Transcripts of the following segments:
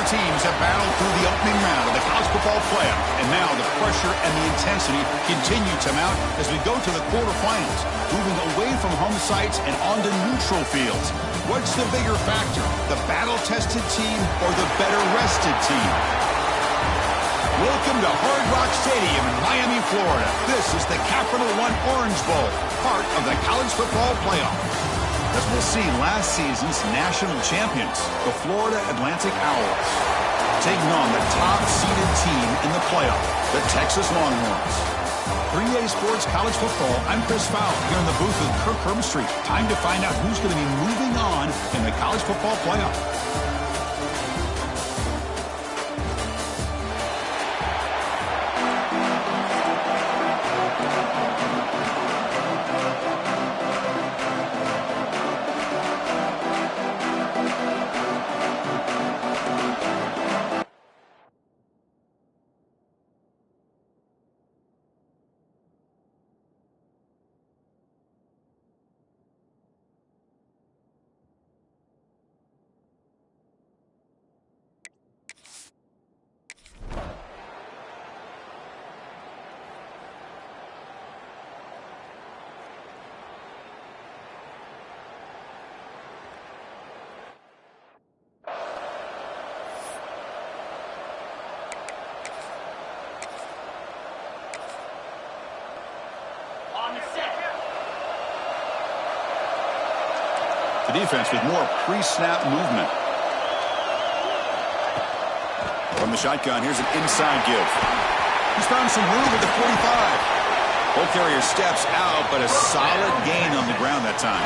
teams have battled through the opening round of the college football playoff, and now the pressure and the intensity continue to mount as we go to the quarterfinals, moving away from home sites and onto neutral fields. What's the bigger factor, the battle-tested team or the better-rested team? Welcome to Hard Rock Stadium in Miami, Florida. This is the Capital One Orange Bowl, part of the college football playoff. As we'll see, last season's national champions, the Florida Atlantic Owls, taking on the top-seeded team in the playoff, the Texas Longhorns. 3A Sports College Football, I'm Chris Fowler, here in the booth with Kirk Herbstreit. Time to find out who's going to be moving on in the college football playoff. The defense with more pre-snap movement. From the shotgun, here's an inside give. He's found some room at the 45. Ball carrier steps out, but a solid gain on the ground that time.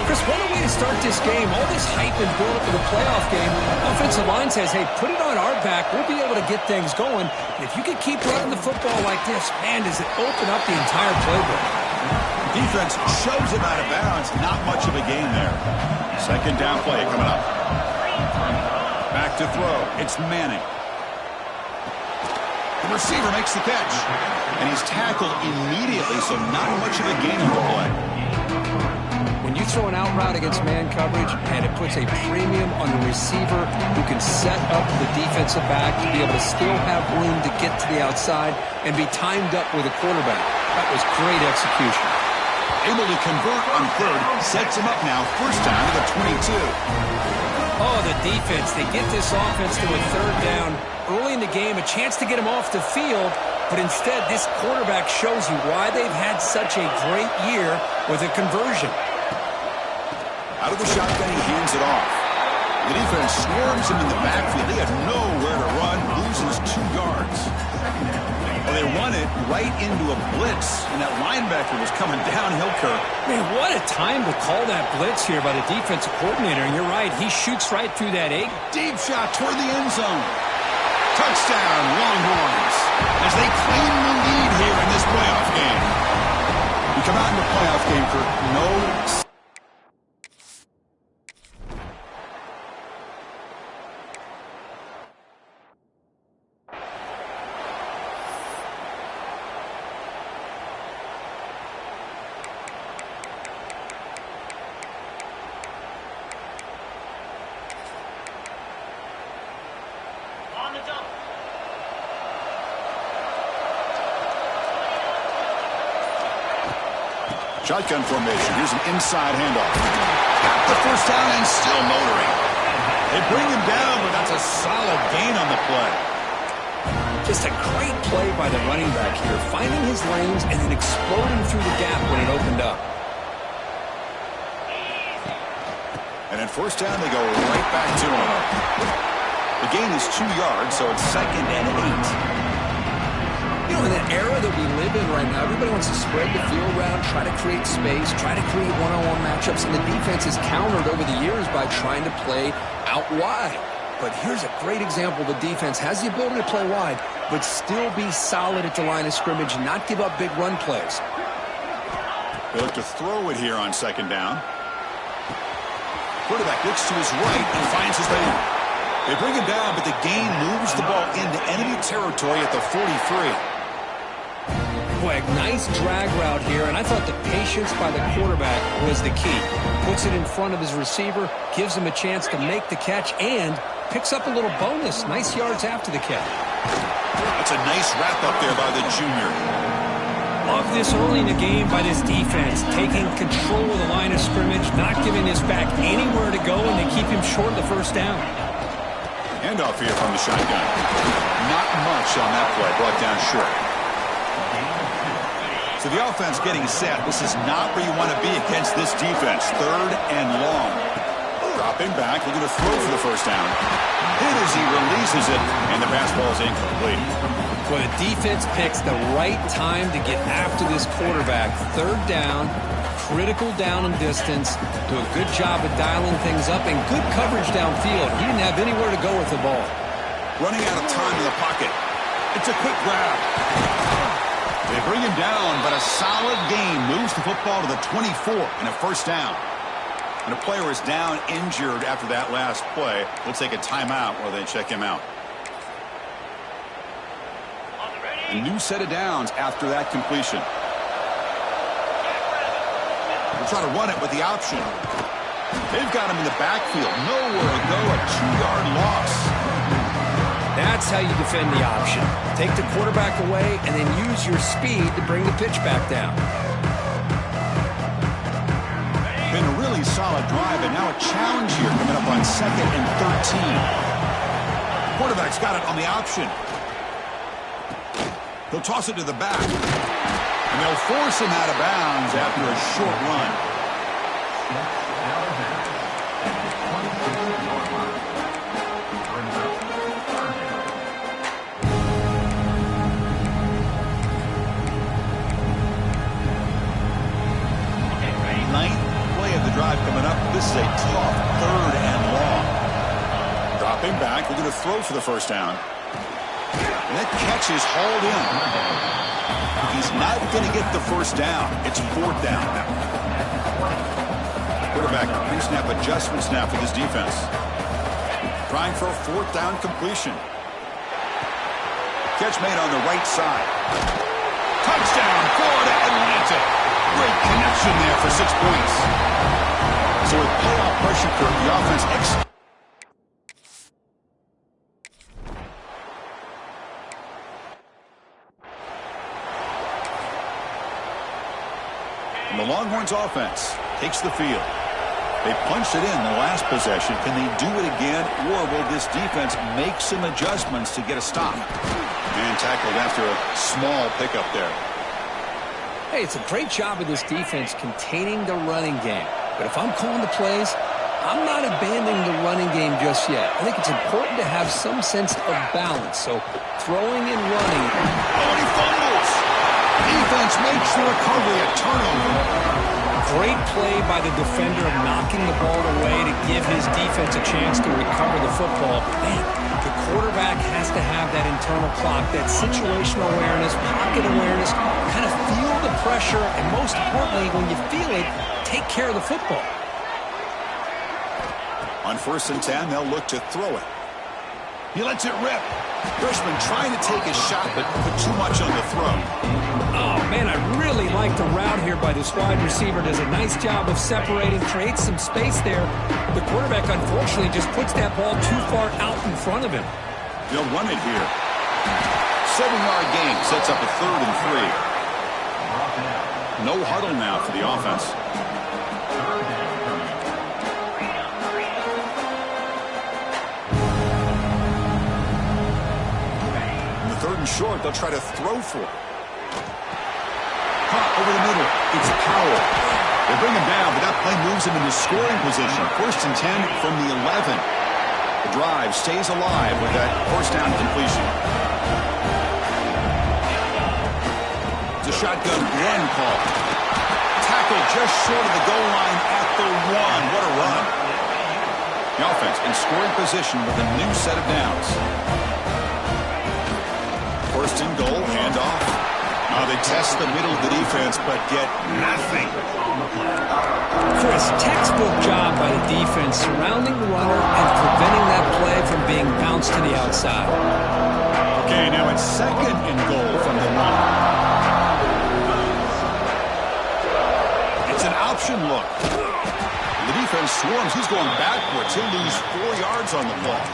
Chris, what a way to start this game. All this hype and build up for the playoff game. Offensive line says, hey, put it on our back. We'll be able to get things going. And if you can keep running the football like this, man, does it open up the entire playbook. Defense shoves him out of bounds. Not much of a gain there. Second down play coming up. Back to throw. It's Manning. The receiver makes the catch. And he's tackled immediately, so not much of a gain on the play. When you throw an out route against man coverage, and it puts a premium on the receiver who can set up the defensive back to be able to still have room to get to the outside and be timed up with a quarterback. That was great execution. Able to convert on third, sets him up now, first down to the 22. Oh, the defense, they get this offense to a third down early in the game, a chance to get him off the field, but instead this quarterback shows you why they've had such a great year with a conversion. Out of the shotgun, he hands it off. The defense swarms him in the backfield. They had nowhere to run, loses 2 yards. Well, they run it right into a blitz, and that linebacker was coming downhill, Kirk. Man, what a time to call that blitz here by the defensive coordinator. And you're right, he shoots right through that eight. Deep shot toward the end zone. Touchdown, Longhorns, as they claim the lead here in this playoff game. We come out in the playoff game for no... Shotgun formation. Here's an inside handoff. Got the first down and still motoring. They bring him down, but that's a solid gain on the play. Just a great play by the running back here, finding his lanes and then exploding through the gap when it opened up. And at first down, they go right back to him. The gain is 2 yards, so it's 2nd and 8. You know, in the era that we live in right now, everybody wants to spread the field around, try to create space, try to create one-on-one matchups, and the defense is countered over the years by trying to play out wide. But here's a great example. The defense has the ability to play wide, but still be solid at the line of scrimmage and not give up big run plays. They look to throw it here on 2nd down. Quarterback looks to his right and finds his man. They bring him down, but the gain moves the ball into enemy territory at the 43. Boy, nice drag route here, and I thought the patience by the quarterback was the key. Puts it in front of his receiver, gives him a chance to make the catch, and picks up a little bonus. Nice yards after the catch. That's a nice wrap up there by the junior. Love this early in the game by this defense, taking control of the line of scrimmage, not giving his back anywhere to go, and they keep him short of the first down. Handoff here from the shotgun. Not much on that play, brought down short. So the offense getting set. This is not where you want to be against this defense. 3rd and long. Dropping back, looking to throw for the first down. Hit as he releases it, and the pass ball is incomplete. Well, the defense picks the right time to get after this quarterback. 3rd down, critical down and distance. Do a good job of dialing things up and good coverage downfield. He didn't have anywhere to go with the ball. Running out of time in the pocket. It's a quick grab. They bring him down, but a solid gain moves the football to the 24 and a first down. And a player is down injured after that last play. We'll take a timeout while they check him out. A new set of downs after that completion. We'll try to run it with the option. They've got him in the backfield. Nowhere to go. A 2-yard loss. That's how you defend the option. Take the quarterback away and then use your speed to bring the pitch back down. Been a really solid drive, and now a challenge here coming up on 2nd and 13. Quarterback's got it on the option. He'll toss it to the back. And they'll force him out of bounds after a short run. Ninth play of the drive coming up. This is a tough 3rd and long. Dropping back. We're going to throw for the first down. And that catch is hauled in. He's not going to get the first down. It's 4th down. Quarterback pre-snap adjustments now for this defense. Trying for a 4th down completion. Catch made on the right side. Touchdown, Florida Atlantic. Great connection there for 6 points. So with playoff pressure curve, the offense the Longhorns offense takes the field. They punched it in the last possession. Can they do it again, or will this defense make some adjustments to get a stop? And tackled after a small pickup there. Hey, it's a great job of this defense containing the running game. But if I'm calling the plays, I'm not abandoning the running game just yet. I think it's important to have some sense of balance. So throwing and running. Oh, and he fumbles. Defense makes the recovery a turnover. Great play by the defender of knocking the ball away to give his defense a chance to recover the football. Man, the quarterback has to have that internal clock, that situational awareness, pocket awareness, kind of feel the pressure, and most importantly, when you feel it, take care of the football. On 1st and 10, they'll look to throw it. He lets it rip. Freshman trying to take a shot, but put too much on the throw. Oh, man, I really like the route here by this wide receiver. Does a nice job of separating, creates some space there. The quarterback, unfortunately, just puts that ball too far out in front of him. They'll run it here. 7-yard gain sets up a 3rd and 3. No huddle now for the offense. Third and short, they'll try to throw for it. Caught over the middle. It's Powell. They bring him down, but that play moves him into scoring position. 1st and 10 from the 11. The drive stays alive with that first down completion. It's a shotgun run call. Tackle just short of the goal line at the 1. What a run. The offense in scoring position with a new set of downs. 1st and goal, handoff. Now they test the middle of the defense, but get nothing. Chris, textbook job by the defense surrounding the runner and preventing that play from being bounced to the outside. Okay, now it's 2nd and goal from the 1. It's an option look. The defense swarms. He's going backwards. He'll lose 4 yards on the play.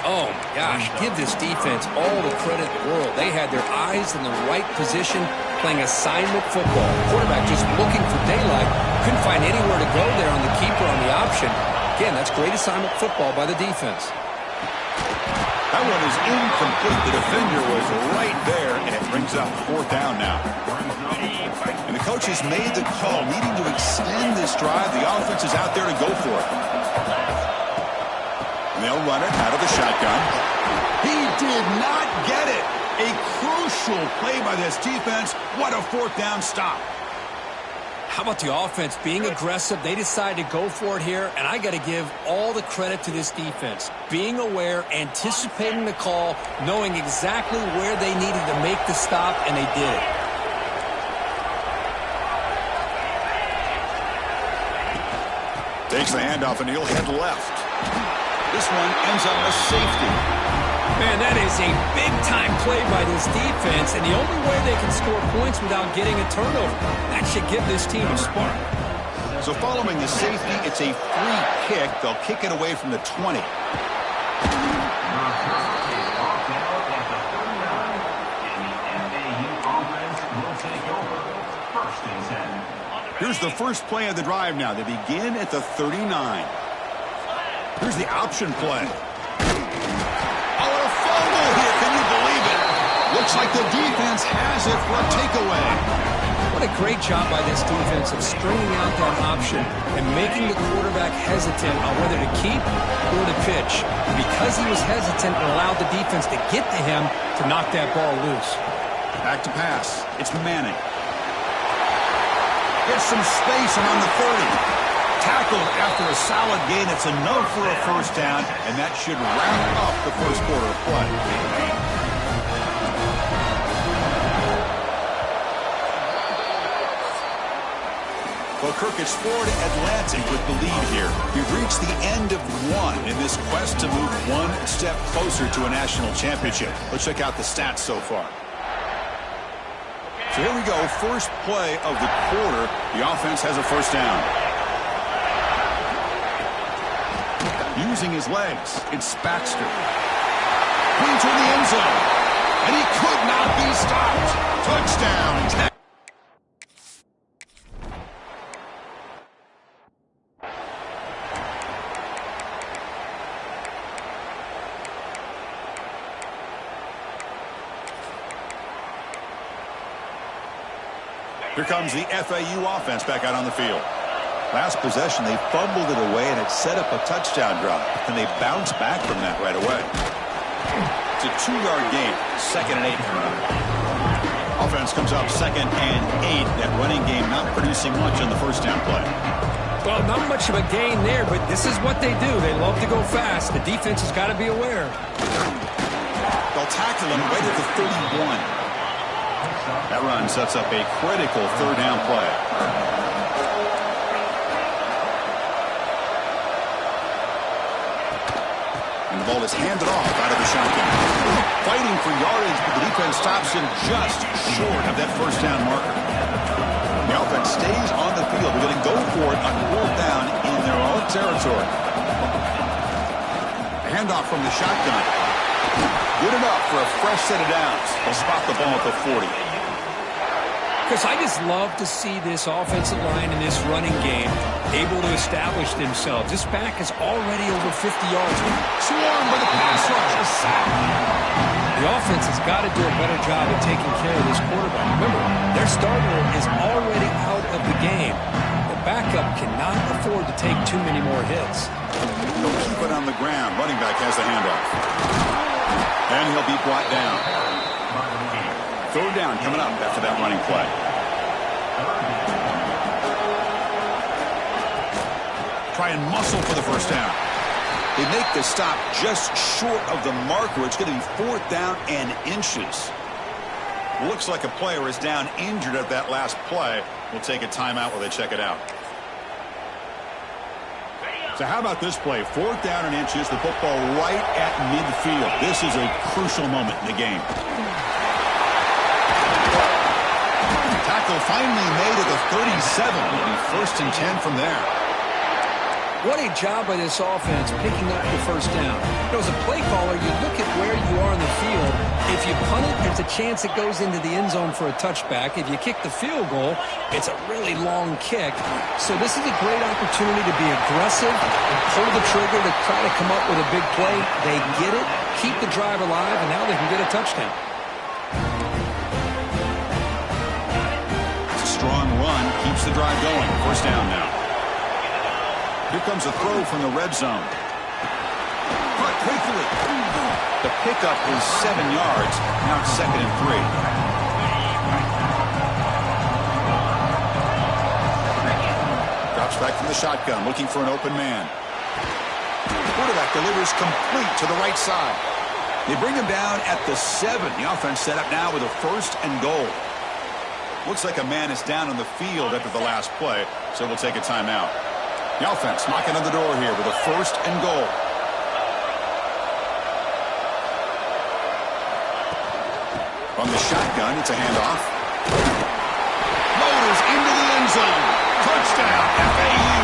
Oh, my gosh, give this defense all the credit in the world. They had their eyes in the right position, playing assignment football. Quarterback just looking for daylight. Couldn't find anywhere to go there on the keeper on the option. Again, that's great assignment football by the defense. That one is incomplete. The defender was right there, and it brings up 4th down now. And the coach has made the call, needing to extend this drive. The offense is out there to go for it. And they'll run it out of the shotgun. He did not get it. A crucial play by this defense. What a 4th down stop. How about the offense being aggressive? They decided to go for it here, and I got to give all the credit to this defense. Being aware, anticipating the call, knowing exactly where they needed to make the stop, and they did it. Takes the handoff, and he'll head left. This one ends up a safety. Man, that is a big-time play by this defense, and the only way they can score points without getting a turnover. That should give this team a spark. So following the safety, it's a free kick. They'll kick it away from the 20. Here's the first play of the drive now. They begin at the 39. Here's the option play. Here, can you believe it? Looks like the defense has it for a takeaway. What a great job by this defense of stringing out that option and making the quarterback hesitant on whether to keep or to pitch. Because he was hesitant, it allowed the defense to get to him to knock that ball loose. Back to pass. It's Manning. Gets some space around the 30. Tackled after a solid gain. It's enough for a 1st down, and that should wrap up the first quarter of play. Well, Kirk, it's Florida Atlantic with the lead here. We've reached the end of one in this quest to move one step closer to a national championship. Let's check out the stats so far. So here we go. First play of the quarter. The offense has a 1st down. Using his legs, it's Baxter. Into the end zone. And he could not be stopped. Touchdown. Here comes the FAU offense back out on the field. Last possession, they fumbled it away, and it set up a touchdown drive. And they bounced back from that right away. It's a 2-yard gain. 2nd and 8 coming up. Offense comes up 2nd and 8. That running game not producing much on the 1st down play. Well, not much of a gain there, but this is what they do. They love to go fast. The defense has got to be aware. They'll tackle him right at the 31. That run sets up a critical 3rd down play. And the ball is handed off out of the shotgun. Fighting for yardage, but the defense stops him just short of that 1st down marker. The offense stays on the field. They're going to go for it on 4th down in their own territory. A handoff from the shotgun. Good enough for a fresh set of downs. They'll spot the ball at the 40. Because I just love to see this offensive line in this running game able to establish themselves. This back is already over 50 yards. Swarmed by the pass rush. A sack. The offense has got to do a better job of taking care of this quarterback. Remember, their starter is already out of the game. The backup cannot afford to take too many more hits. They'll keep it on the ground. Running back has the handoff. And he'll be brought down. 3rd down coming up after that running play. Try and muscle for the 1st down. They make the stop just short of the marker. It's going to be 4th down and inches. Looks like a player is down injured at that last play. We'll take a timeout while they check it out. So how about this play? 4th down and inches, the football right at midfield. This is a crucial moment in the game. Tackle finally made at the 37. It'll be 1st and 10 from there. What a job by this offense picking up the first down. You know, as a play caller, you look at where you are in the field. If you punt it, there's a chance it goes into the end zone for a touchback. If you kick the field goal, it's a really long kick. So this is a great opportunity to be aggressive and pull the trigger to try to come up with a big play. They get it, keep the drive alive, and now they can get a touchdown. It's a strong run, keeps the drive going. First down now. Here comes a throw from the red zone. Caught quickly. The pickup is 7 yards. Now it's 2nd and 3. Drops back from the shotgun, looking for an open man. Quarterback delivers complete to the right side. They bring him down at the 7. The offense set up now with a 1st and goal. Looks like a man is down on the field after the last play, so we'll take a timeout. The offense knocking on the door here with a 1st and goal. From the shotgun, it's a handoff. Motors into the end zone. Touchdown, FAU.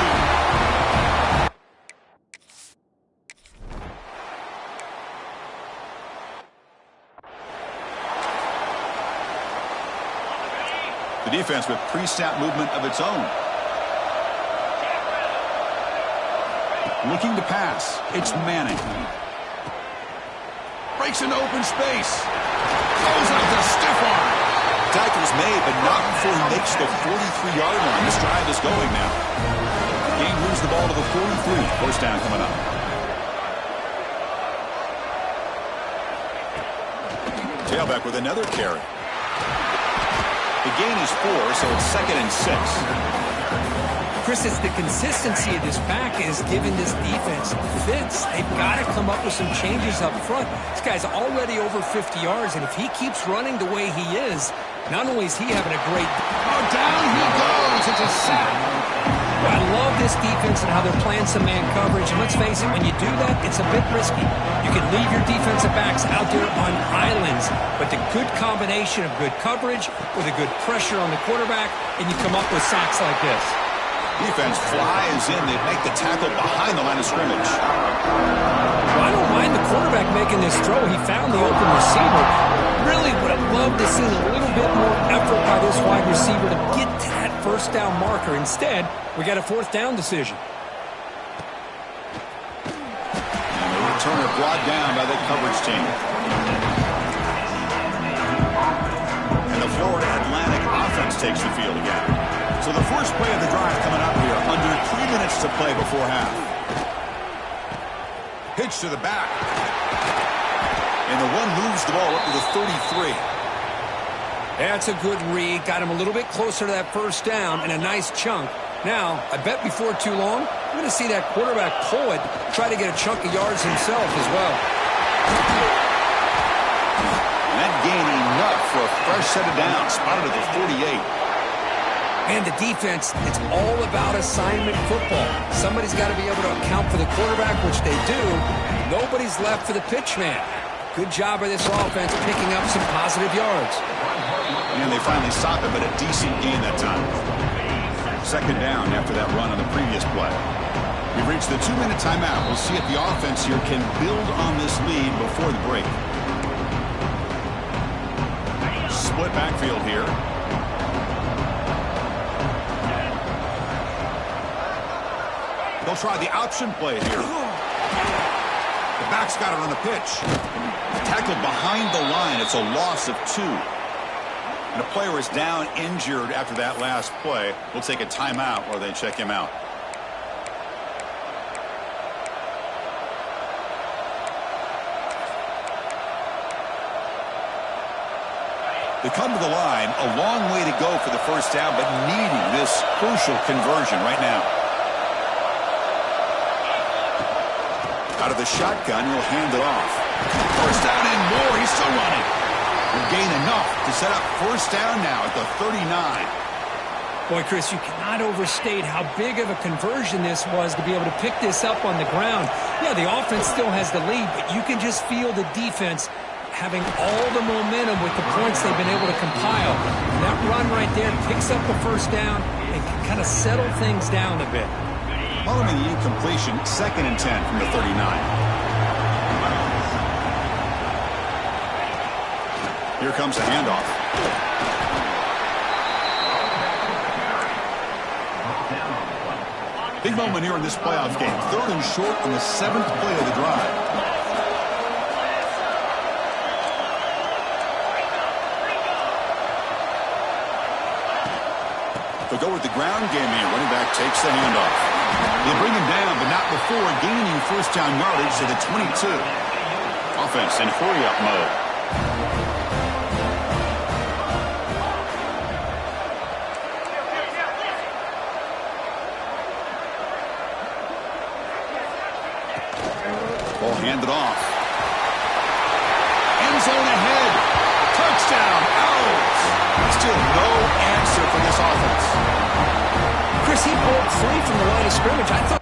The defense with pre-snap movement of its own. Looking to pass. It's Manning. Breaks into open space. Throws out the stiff arm. Tackle's made, but not before he makes the 43-yard line. This drive is going now. Game moves the ball to the 43. First down coming up. Tailback with another carry. The gain is 4, so it's 2nd and 6. Chris, it's the consistency of this back is giving this defense fits. They've got to come up with some changes up front. This guy's already over 50 yards, and if he keeps running the way he is, not only is he having a great... Oh, down he goes. It's a sack. I love this defense and how they're playing some man coverage. And let's face it, when you do that, it's a bit risky. You can leave your defensive backs out there on islands, but the good combination of good coverage with a good pressure on the quarterback, and you come up with sacks like this. Defense flies in. They make the tackle behind the line of scrimmage. Well, I don't mind the quarterback making this throw. He found the open receiver. Really would have loved to see a little bit more effort by this wide receiver to get to that first down marker. Instead, we got a 4th down decision. And the returner brought down by the coverage team. And the Florida Atlantic offense takes the field again. So the first play of the drive coming up here, under 3 minutes to play before half. Pitch to the back. And the one moves the ball up to the 33. That's a good read. Got him a little bit closer to that first down and a nice chunk. Now, I bet before too long, we're going to see that quarterback pull it, try to get a chunk of yards himself as well. And that gain enough for a fresh set of downs, spotted at the 48. And the defense, it's all about assignment football. Somebody's got to be able to account for the quarterback, which they do. Nobody's left for the pitch man. Good job by this offense picking up some positive yards. And they finally stop it, but a decent gain that time. 2nd down after that run on the previous play. We've reached the 2-minute timeout. We'll see if the offense here can build on this lead before the break. Split backfield here. They'll try the option play here. The back's got it on the pitch. Tackled behind the line. It's a loss of 2. And a player is down injured after that last play. We'll take a timeout while they check him out. They come to the line, a long way to go for the first down, but needing this crucial conversion right now. Out of the shotgun, he'll hand it off. First down and more. He's still running. Will gain enough to set up first down now at the 39. Boy, Chris, you cannot overstate how big of a conversion this was to be able to pick this up on the ground. Yeah, the offense still has the lead, but you can just feel the defense having all the momentum with the points they've been able to compile. And that run right there picks up the first down and can kind of settle things down a bit. Following the incompletion, 2nd and 10 from the 39. Here comes the handoff. Big moment here in this playoff game. 3rd and short on the 7th play of the drive. They'll go with the ground game here. Running back takes the handoff. They bring him down, but not before gaining 1st down yardage to the 22. Offense in hurry-up mode. Ball handed off. End zone ahead. Touchdown. Owls. Still no answer for this offense. Chris, he pulled free from the line of scrimmage. I thought.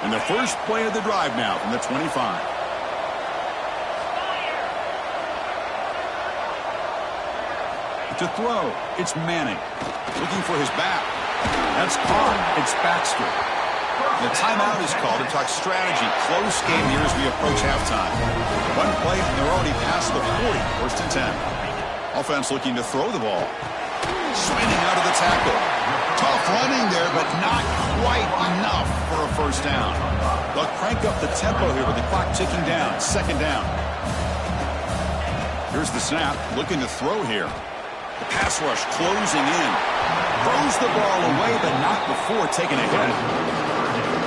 And the first play of the drive now from the 25. To throw, it's Manning. Looking for his back. That's caught. It's Baxter. The timeout is called to talk strategy. Close game here as we approach halftime. One play, and they're already past the 40. 1st and 10. Offense looking to throw the ball. Spinning out of the tackle. Tough running there, but not quite enough for a 1st down. They'll crank up the tempo here with the clock ticking down. 2nd down. Here's the snap. Looking to throw here. The pass rush closing in. Throws the ball away, but not before taking a hit.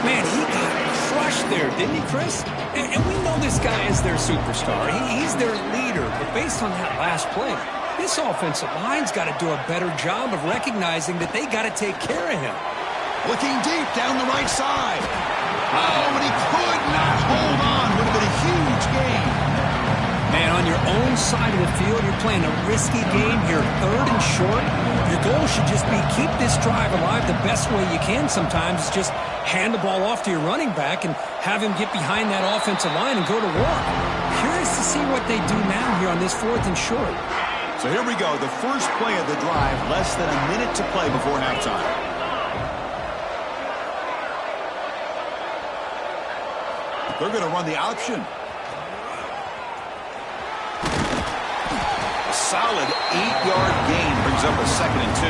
Man, he got crushed there, didn't he, Chris? And we know this guy is their superstar. He's their leader. But based on that last play, this offensive line's got to do a better job of recognizing that they got to take care of him. Looking deep down the right side. Oh, but he could not hold on. Would have been a huge gain. Man, on your own side of the field, you're playing a risky game here. 3rd and short. Your goal should just be keep this drive alive the best way you can sometimes. Is just hand the ball off to your running back and have him get behind that offensive line and go to work. Curious to see what they do now here on this 4th and short. So here we go. The first play of the drive. Less than a minute to play before halftime. They're going to run the option. Solid 8-yard gain brings up a 2nd and 2.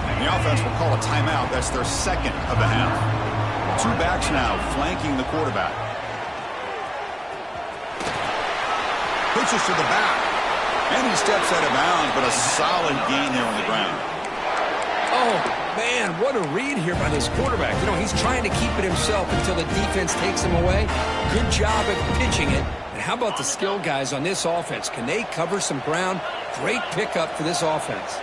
And the offense will call a timeout. That's their 2nd of the half. 2 backs now flanking the quarterback. Pitches to the back. And he steps out of bounds, but a solid gain there on the ground. Oh, man, what a read here by this quarterback. You know, he's trying to keep it himself until the defense takes him away. Good job at pitching it. How about the skill guys on this offense? Can they cover some ground? Great pickup for this offense.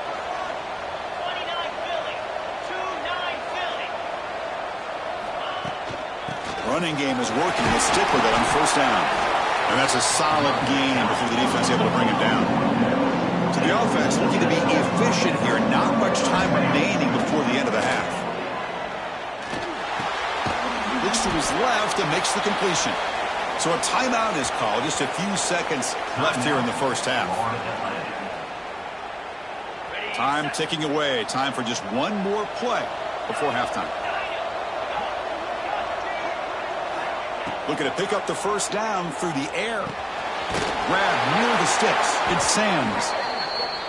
Running game is working. They'll stick with it on 1st down. And that's a solid gain before the defense is able to bring him down. To the offense, looking to be efficient here. Not much time remaining before the end of the half. Looks to his left and makes the completion. So a timeout is called. Just a few seconds left here in the 1st half. Time ticking away. Time for just one more play before halftime. Looking to pick up the 1st down through the air. Grab near the sticks. It's Sams.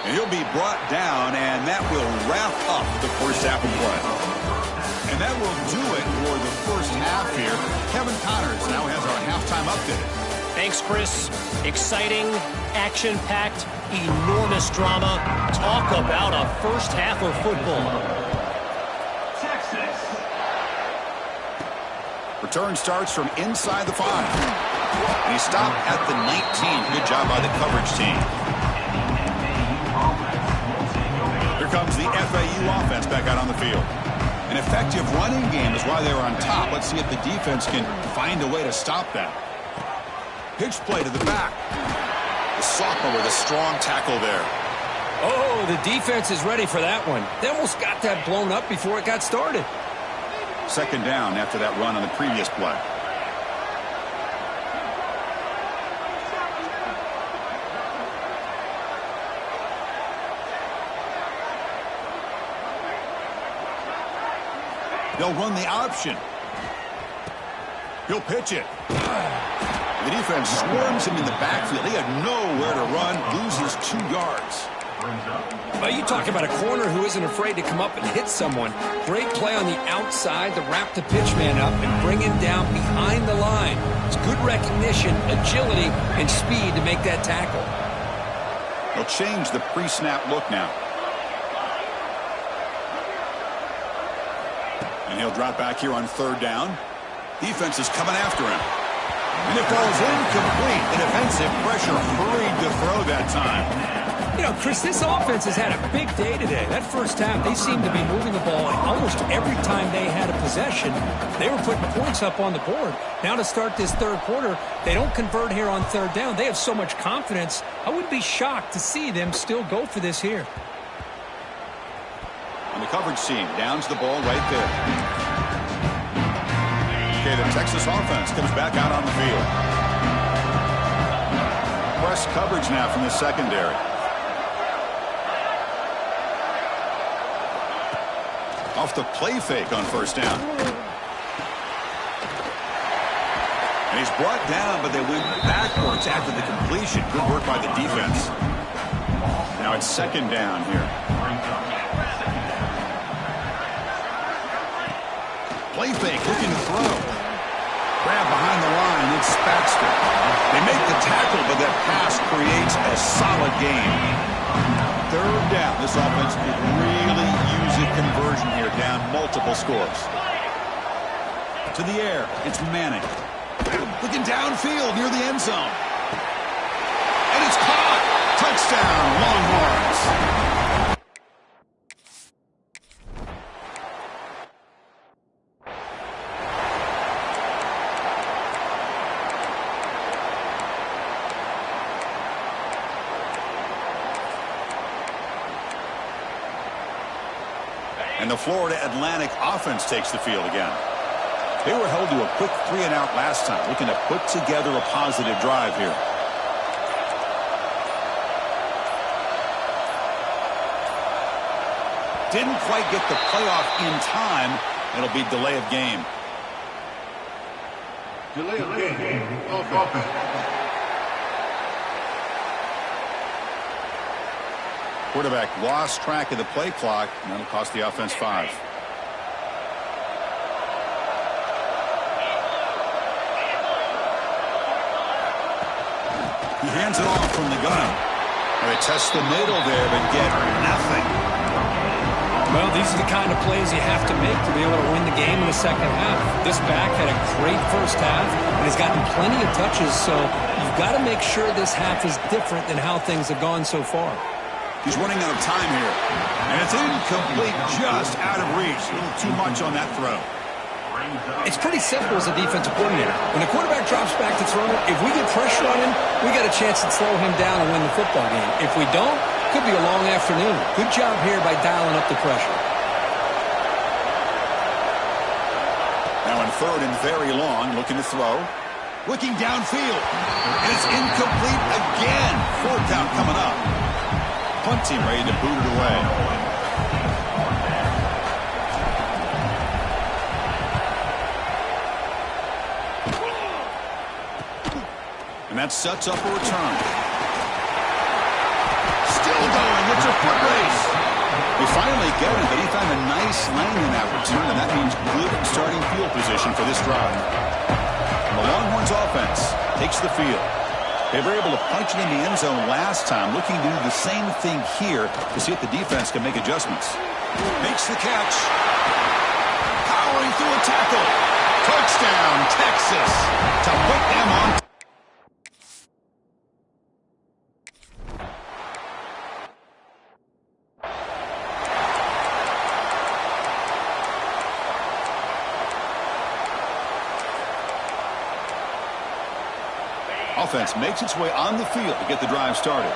And he'll be brought down, and that will wrap up the 1st half of play. And that will do it for the 1st half here. Kevin Connors now has our halftime update. Thanks, Chris. Exciting, action-packed, enormous drama. Talk about a 1st half of football. Texas. Return starts from inside the 5. And he stopped at the 19. Good job by the coverage team. Here comes the FAU offense back out on the field. An effective running game is why they were on top. Let's see if the defense can find a way to stop that. Pitch play to the back. The sophomore with a strong tackle there. Oh, the defense is ready for that one. They almost got that blown up before it got started. 2nd down after that run on the previous play. They'll run the option. He'll pitch it. The defense swarms him in the backfield. He had nowhere to run, loses 2 yards. Well, you talk about a corner who isn't afraid to come up and hit someone. Great play on the outside to wrap the pitch man up and bring him down behind the line. It's good recognition, agility, and speed to make that tackle. They'll change the pre-snap look now. And he'll drop back here on 3rd down. Defense is coming after him. And it falls incomplete. The defensive pressure hurried to throw that time. You know, Chris, this offense has had a big day today. That first half, they seemed to be moving the ball almost every time they had a possession. They were putting points up on the board. Now to start this 3rd quarter, they don't convert here on 3rd down. They have so much confidence. I would be shocked to see them still go for this here. And the coverage team downs the ball right there. Okay, the Texas offense comes back out on the field. Press coverage now from the secondary. Off the play fake on 1st down. And he's brought down, but they went backwards after the completion. Good work by the defense. Now it's 2nd down here. Play fake, looking to throw. Grab behind the line, it's Baxter. They make the tackle, but that pass creates a solid gain. 3rd down. This offense could really use a conversion here, down multiple scores. To the air, it's Manning. Looking downfield near the end zone. And it's caught. Touchdown, Longhorns. And the Florida Atlantic offense takes the field again. They were held to a quick 3-and-out last time, looking to put together a positive drive here. Didn't quite get the playoff in time. It'll be delay of game. Delay of game. Offense. Quarterback lost track of the play clock, and that'll cost the offense 5. He hands it off from the gun. And they test the middle there, but get nothing. Well, these are the kind of plays you have to make to be able to win the game in the 2nd half. This back had a great first half and has gotten plenty of touches, so you've got to make sure this half is different than how things have gone so far. He's running out of time here. And it's incomplete, just out of reach. A little too much on that throw. It's pretty simple as a defensive coordinator. When the quarterback drops back to throw, if we get pressure on him, we got a chance to slow him down and win the football game. If we don't, could be a long afternoon. Good job here by dialing up the pressure. Now in 3rd and very long, looking to throw. Looking downfield. And it's incomplete again. 4th down coming up. Punt team ready to boot it away. And that sets up a return. Still going. It's a foot race. They finally get it, but he found a nice lane in that return, and that means good starting field position for this drive. The Longhorns offense takes the field. They were able to punch it in the end zone last time, looking to do the same thing here to see if the defense can make adjustments. Makes the catch. Powering through a tackle. Touchdown, Texas, to put them on. Offense makes its way on the field to get the drive started.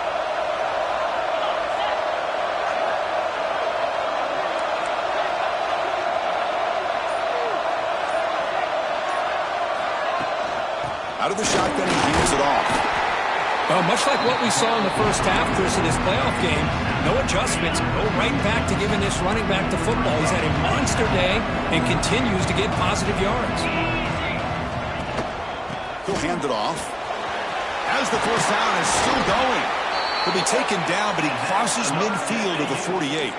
Out of the shotgun, he hands it off. Well, much like what we saw in the first half, Chris, in this playoff game, no adjustments. Go right back to giving this running back to football. He's had a monster day and continues to get positive yards. He'll hand it off. As the first down is still going. He'll be taken down, but he crosses midfield of the 48.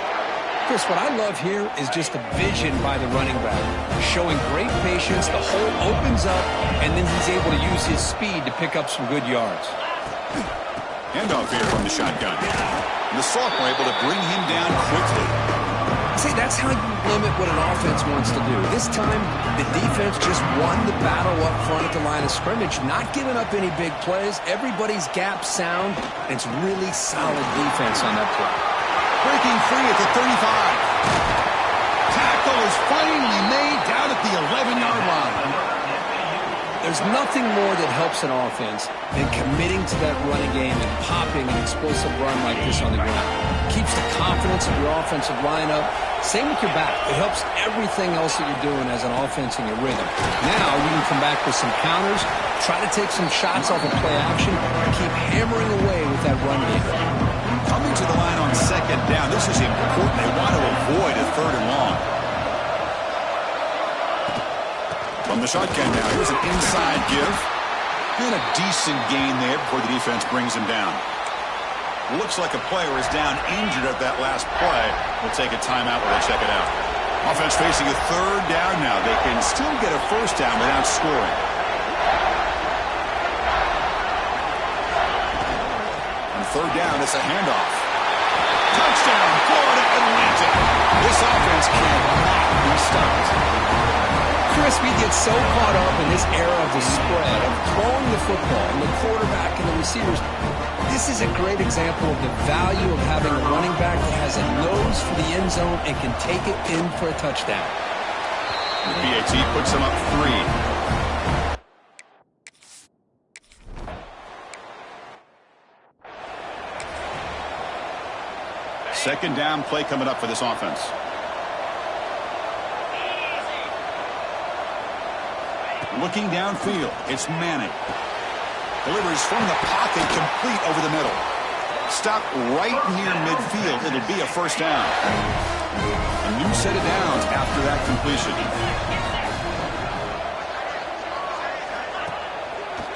Chris, what I love here is just the vision by the running back. Showing great patience, the hole opens up, and then he's able to use his speed to pick up some good yards. Handoff here from the shotgun. And the sophomore able to bring him down quickly. See, that's how you limit what an offense wants to do. This time, the defense just won the battle up front at the line of scrimmage, not giving up any big plays. Everybody's gap sound, and it's really solid defense on that play. Breaking free at the 35. Tackle is finally made down at the 11-yard line. There's nothing more that helps an offense than committing to that running game and popping an explosive run like this on the ground. Keeps the confidence of your offensive lineup. Same with your back. It helps everything else that you're doing as an offense in your rhythm. Now you can come back with some counters, try to take some shots off of play action, and keep hammering away with that run game. Coming to the line on second down. This is important. They want to avoid a third and long. From the shotgun now, here's an inside give. And a decent gain there before the defense brings him down. Looks like a player is down injured at that last play. We'll take a timeout while they check it out. Offense facing a third down now. They can still get a first down without scoring. On third down, it's a handoff. Touchdown, Florida Atlantic. This offense cannot be stopped. Chris, we get so caught up in this era of the spread, of throwing the football, and the quarterback and the receivers. This is a great example of the value of having a running back that has a nose for the end zone and can take it in for a touchdown. The PAT puts him up 3. Second down play coming up for this offense. Looking downfield, it's Manning. Delivers from the pocket, complete over the middle. Stop right near midfield. It'll be a first down. A new set of downs after that completion.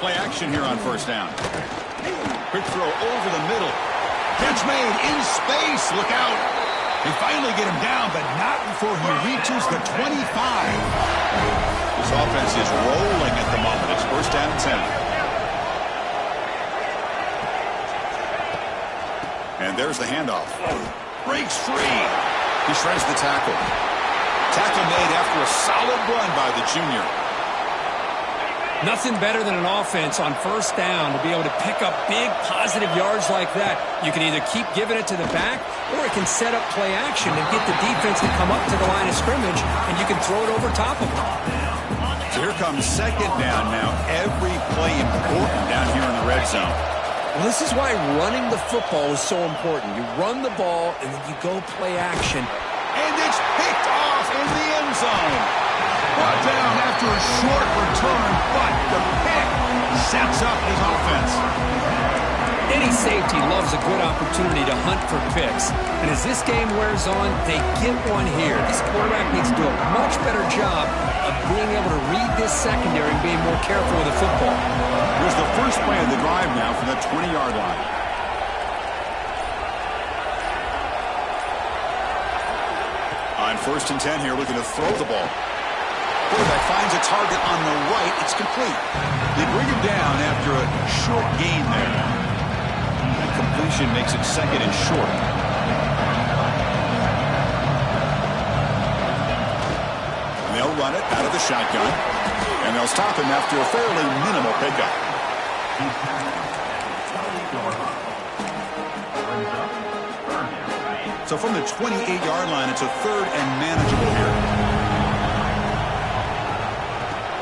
Play action here on first down. Quick throw over the middle. Catch made in space. Look out. They finally get him down, but not before he reaches the 25. This offense is rolling at the moment. It's first down and 10. And there's the handoff. Breaks free. He shreds the tackle. Tackle made after a solid run by the junior. Nothing better than an offense on first down to be able to pick up big positive yards like that. You can either keep giving it to the back, or it can set up play action and get the defense to come up to the line of scrimmage, and you can throw it over top of them. So here comes second down now. Every play important down here in the red zone. Well, this is why running the football is so important. You run the ball, and then you go play action. And it's picked off in the end zone. Brought down after a short return, but the pick sets up his offense. Any safety loves a good opportunity to hunt for picks. And as this game wears on, they get one here. This quarterback needs to do a much better job of being able to read this secondary and being more careful with the football. Here's the first play of the drive now from the 20-yard line. On first and 10 here, looking to throw the ball. Quarterback finds a target on the right. It's complete. They bring him down after a short gain there. That completion makes it second and short. And they'll run it out of the shotgun. And they'll stop him after a fairly minimal pickup. So from the 28-yard line, it's a third and manageable here.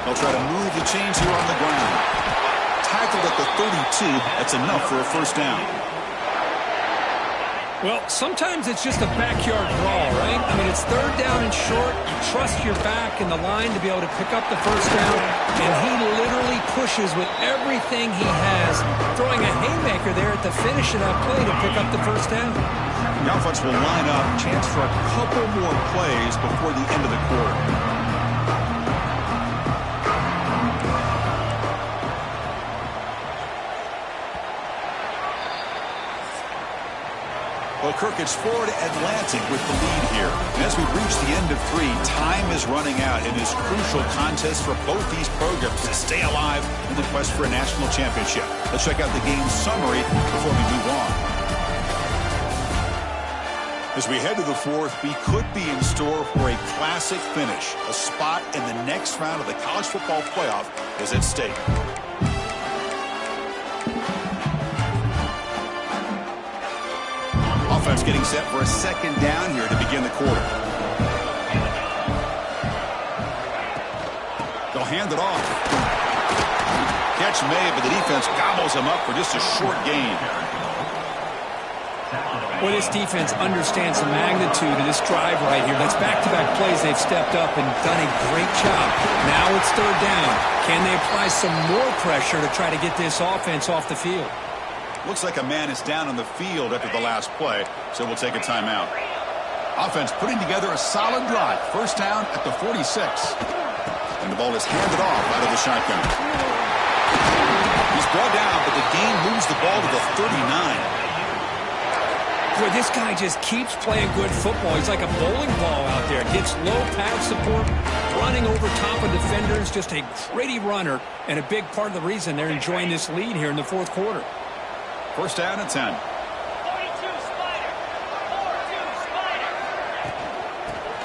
They'll try to move the chains here on the ground. Tackled at the 32. That's enough for a first down. Well, sometimes it's just a backyard brawl, right? I mean, it's third down and short. You trust your back and the line to be able to pick up the first down, and he literally pushes with everything he has, throwing a haymaker there at the finish of that play to pick up the first down. The offense will line up, chance for a couple more plays before the end of the quarter. Well, Kirk, it's Florida Atlantic with the lead here. And as we reach the end of 3, time is running out in this crucial contest for both these programs to stay alive in the quest for a national championship. Let's check out the game summary before we move on. As we head to the 4th, we could be in store for a classic finish. A spot in the next round of the college football playoff is at stake. Offense getting set for a second down here to begin the quarter. They'll hand it off. Catch made, but the defense gobbles him up for just a short gain. Well, this defense understands the magnitude of this drive right here. That's back-to-back plays. They've stepped up and done a great job. Now it's 3rd down. Can they apply some more pressure to try to get this offense off the field? Looks like a man is down on the field after the last play, so we'll take a timeout. Offense putting together a solid drive. First down at the 46. And the ball is handed off out of the shotgun. He's brought down, but the gain moves the ball to the 39. Boy, this guy just keeps playing good football. He's like a bowling ball out there. Gets low pass support, running over top of defenders. Just a gritty runner, and a big part of the reason they're enjoying this lead here in the 4th quarter. First down at 10. 42 Spider. 42 Spider.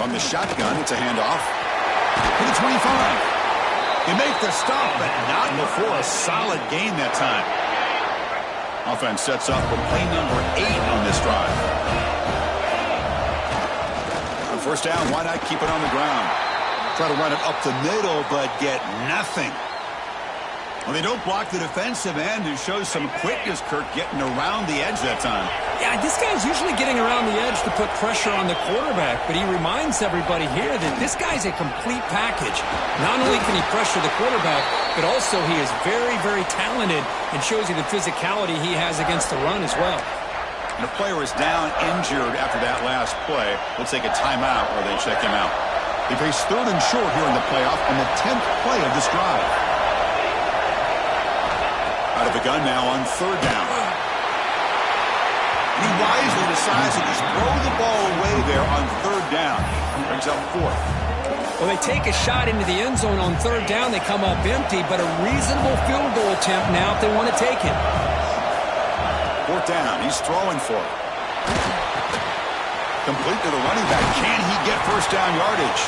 From the shotgun, it's a handoff. To the 25. They make the stop, but not before a solid gain that time. Offense sets up for play number 8 on this drive. On first down, why not keep it on the ground? Try to run it up the middle, but get nothing. Well, they don't block the defensive end, who shows some quickness, Kirk, getting around the edge that time. Yeah, this guy's usually getting around the edge to put pressure on the quarterback, but he reminds everybody here that this guy's a complete package. Not only can he pressure the quarterback, but also he is very, very talented and shows you the physicality he has against the run as well. And a player is down injured after that last play. We'll take a timeout where they check him out. They face 3rd and short here in the playoff on the 10th play of this drive. Out of the gun now on 3rd down. He wisely decides to just throw the ball away there on 3rd down. Brings up 4th. Well, they take a shot into the end zone on 3rd down. They come up empty, but a reasonable field goal attempt now if they want to take it. 4th down. He's throwing for it. Complete to the running back. Can he get first down yardage?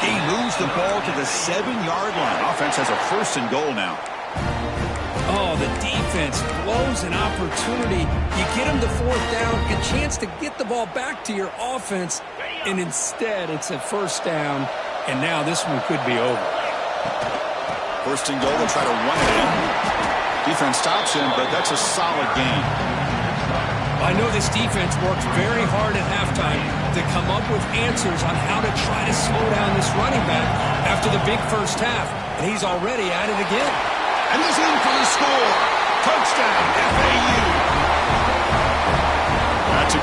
He moves the ball to the 7-yard line. Offense has a 1st and goal now. Oh, the defense blows an opportunity. You get them to 4th down, a chance to get the ball back to your offense, and instead it's a 1st down, and now this one could be over. 1st and goal, they'll try to run it in. Defense stops him, but that's a solid gain. I know this defense worked very hard at halftime to come up with answers on how to try to slow down this running back after the big first half, and he's already at it again. And he's in for the score. Touchdown, FAU. That's a...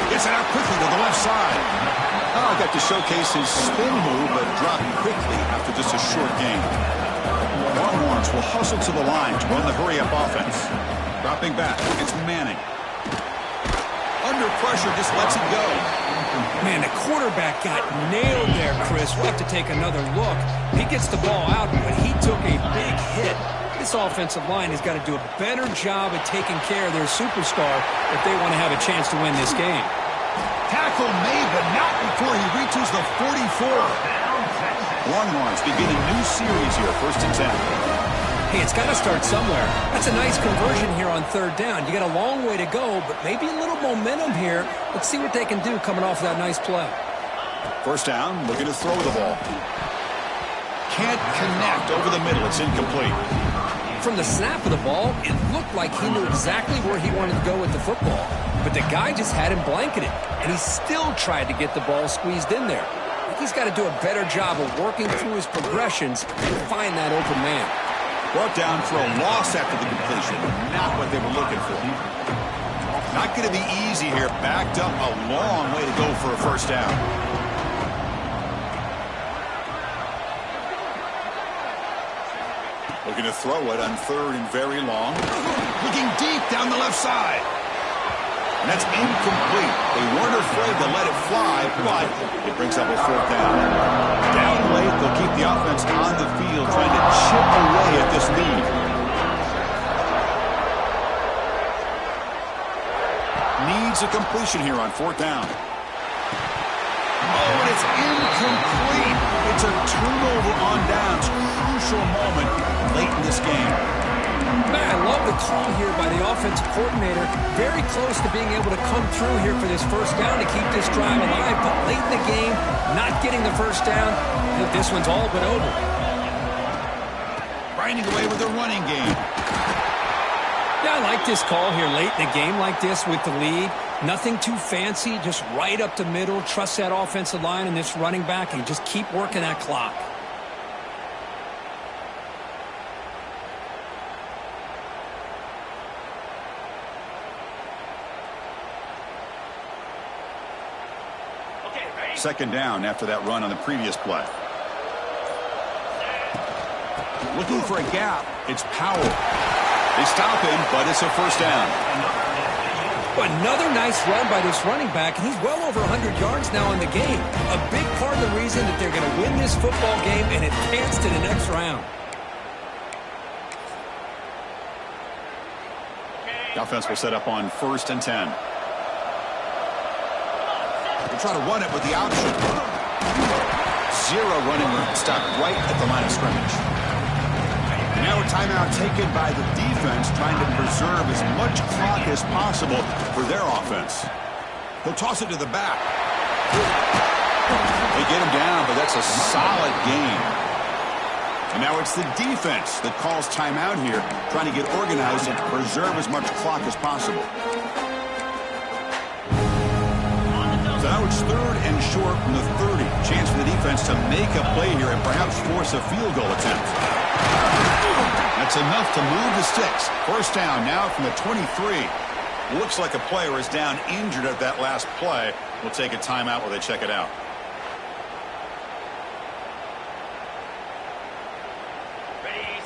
Gets it out quickly to the left side. Oh, got to showcase his spin move, but dropped quickly after just a short gain. Longhorns will hustle to the line to run the hurry-up offense. Dropping back against Manning. Under pressure, just lets it go. Man, the quarterback got nailed there, Chris. We'll have to take another look. He gets the ball out, but he took a big hit. This offensive line has got to do a better job at taking care of their superstar if they want to have a chance to win this game. Tackle made, but not before he reaches the 44. Longhorns begin a new series here, 1st and 10. Hey, it's got to start somewhere. That's a nice conversion here on 3rd down. You got a long way to go, but maybe a little momentum here. Let's see what they can do coming off of that nice play. First down, looking to throw the ball. Can't connect over the middle. It's incomplete. From the snap of the ball, it looked like he knew exactly where he wanted to go with the football. But the guy just had him blanketed, and he still tried to get the ball squeezed in there. I think he's got to do a better job of working through his progressions and find that open man. Brought down for a loss after the completion. Not what they were looking for. Not going to be easy here. Backed up a long way to go for a first down. Looking to throw it on third and very long. Looking deep down the left side. And that's incomplete. They weren't afraid to let it fly, but it brings up a fourth down. Down late, they'll keep the offense on the field, trying to chip away at this lead. Needs a completion here on fourth down. Oh, and it's incomplete. It's a turnover on downs. Crucial moment late in this game. Man, I love the call here by the offensive coordinator. Very close to being able to come through here for this first down to keep this drive alive. But late in the game, not getting the first down, I think this one's all but over. Grinding away with the running game. Yeah, I like this call here late in the game like this with the lead. Nothing too fancy, just right up the middle. Trust that offensive line and this running back and just keep working that clock. Second down after that run on the previous play. Looking for a gap. It's Powell. They stop him, but it's a first down. Another nice run by this running back, and he's well over 100 yards now in the game. A big part of the reason that they're going to win this football game and advance to the next round. The offense will set up on 1st and 10. They'll try to run it with the option. Zero running room. Stopped right at the line of scrimmage. And now a timeout taken by the defense, trying to preserve as much clock as possible for their offense. He'll toss it to the back. They get him down, but that's a solid game. And now it's the defense that calls timeout here, trying to get organized and preserve as much clock as possible. So now it's 3rd and short from the 30. Chance for the defense to make a play here and perhaps force a field goal attempt. That's enough to move the sticks. First down now from the 23. Looks like a player is down injured at that last play. We'll take a timeout while they check it out.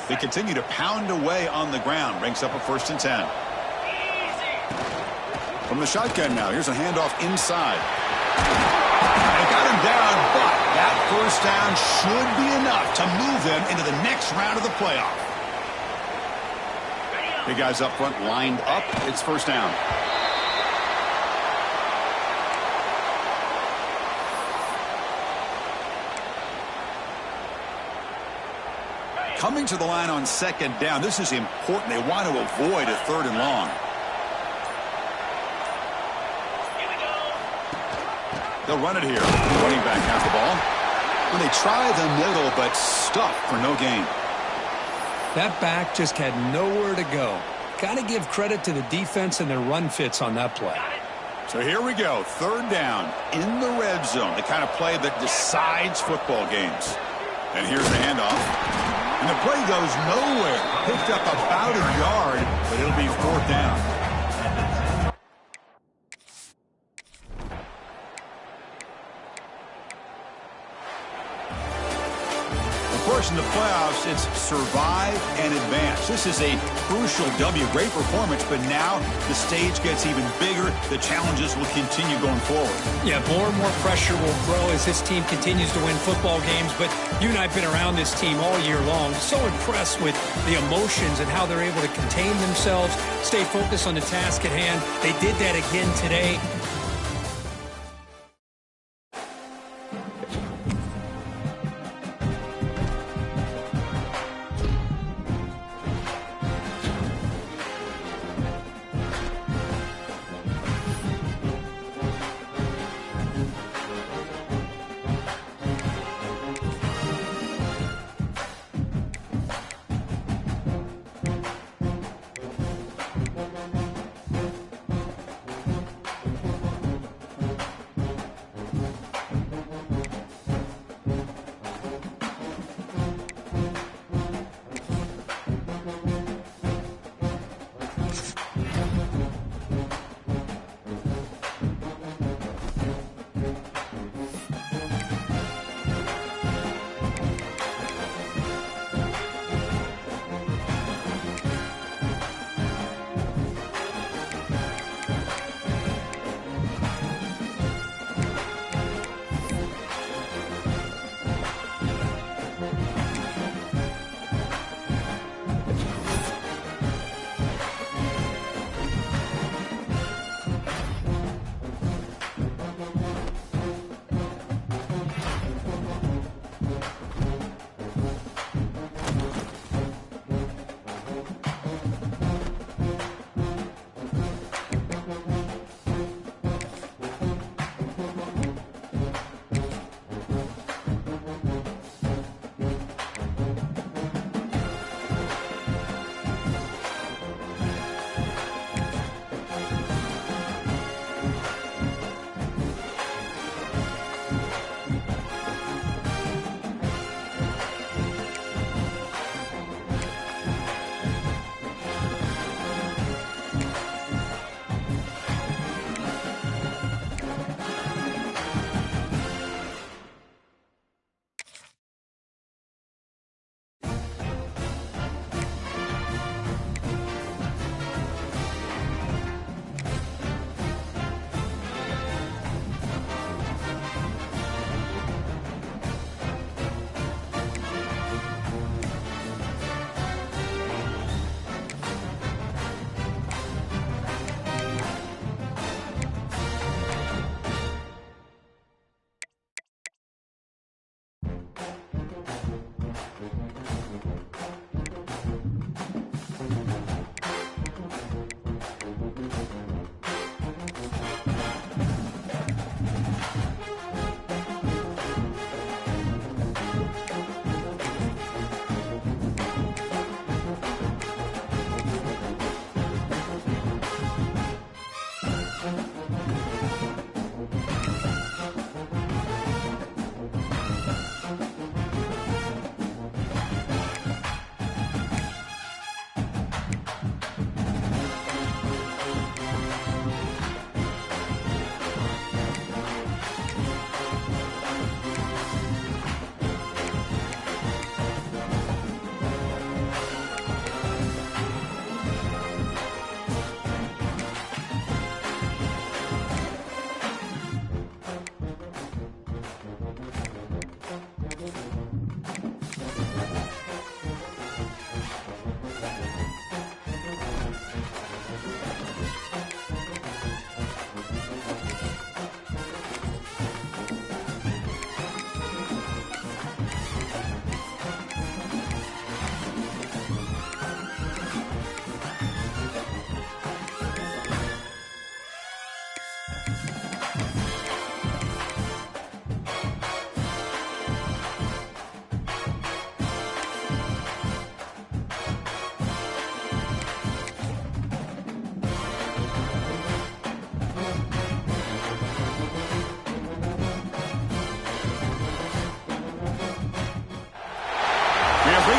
They continue to pound away on the ground. Brings up a 1st and 10. From the shotgun now, here's a handoff inside. They got him down, but that first down should be enough to move them into the next round of the playoff. Big guys up front lined up. It's first down. Coming to the line on 2nd down. This is important. They want to avoid a 3rd and long. They'll run it here. The running back has the ball. When they try the middle, but stuffed for no gain. That back just had nowhere to go. Got to give credit to the defense and their run fits on that play. So here we go. 3rd down in the red zone. The kind of play that decides football games. And here's the handoff. And the play goes nowhere. Picked up about a yard, but it'll be 4th down. In the playoffs, it's survive and advance. This is a crucial W. Great performance, but now the stage gets even bigger. The challenges will continue going forward. Yeah, more and more pressure will grow as this team continues to win football games, but you and I have been around this team all year long. So impressed with the emotions and how they're able to contain themselves, stay focused on the task at hand. They did that again today.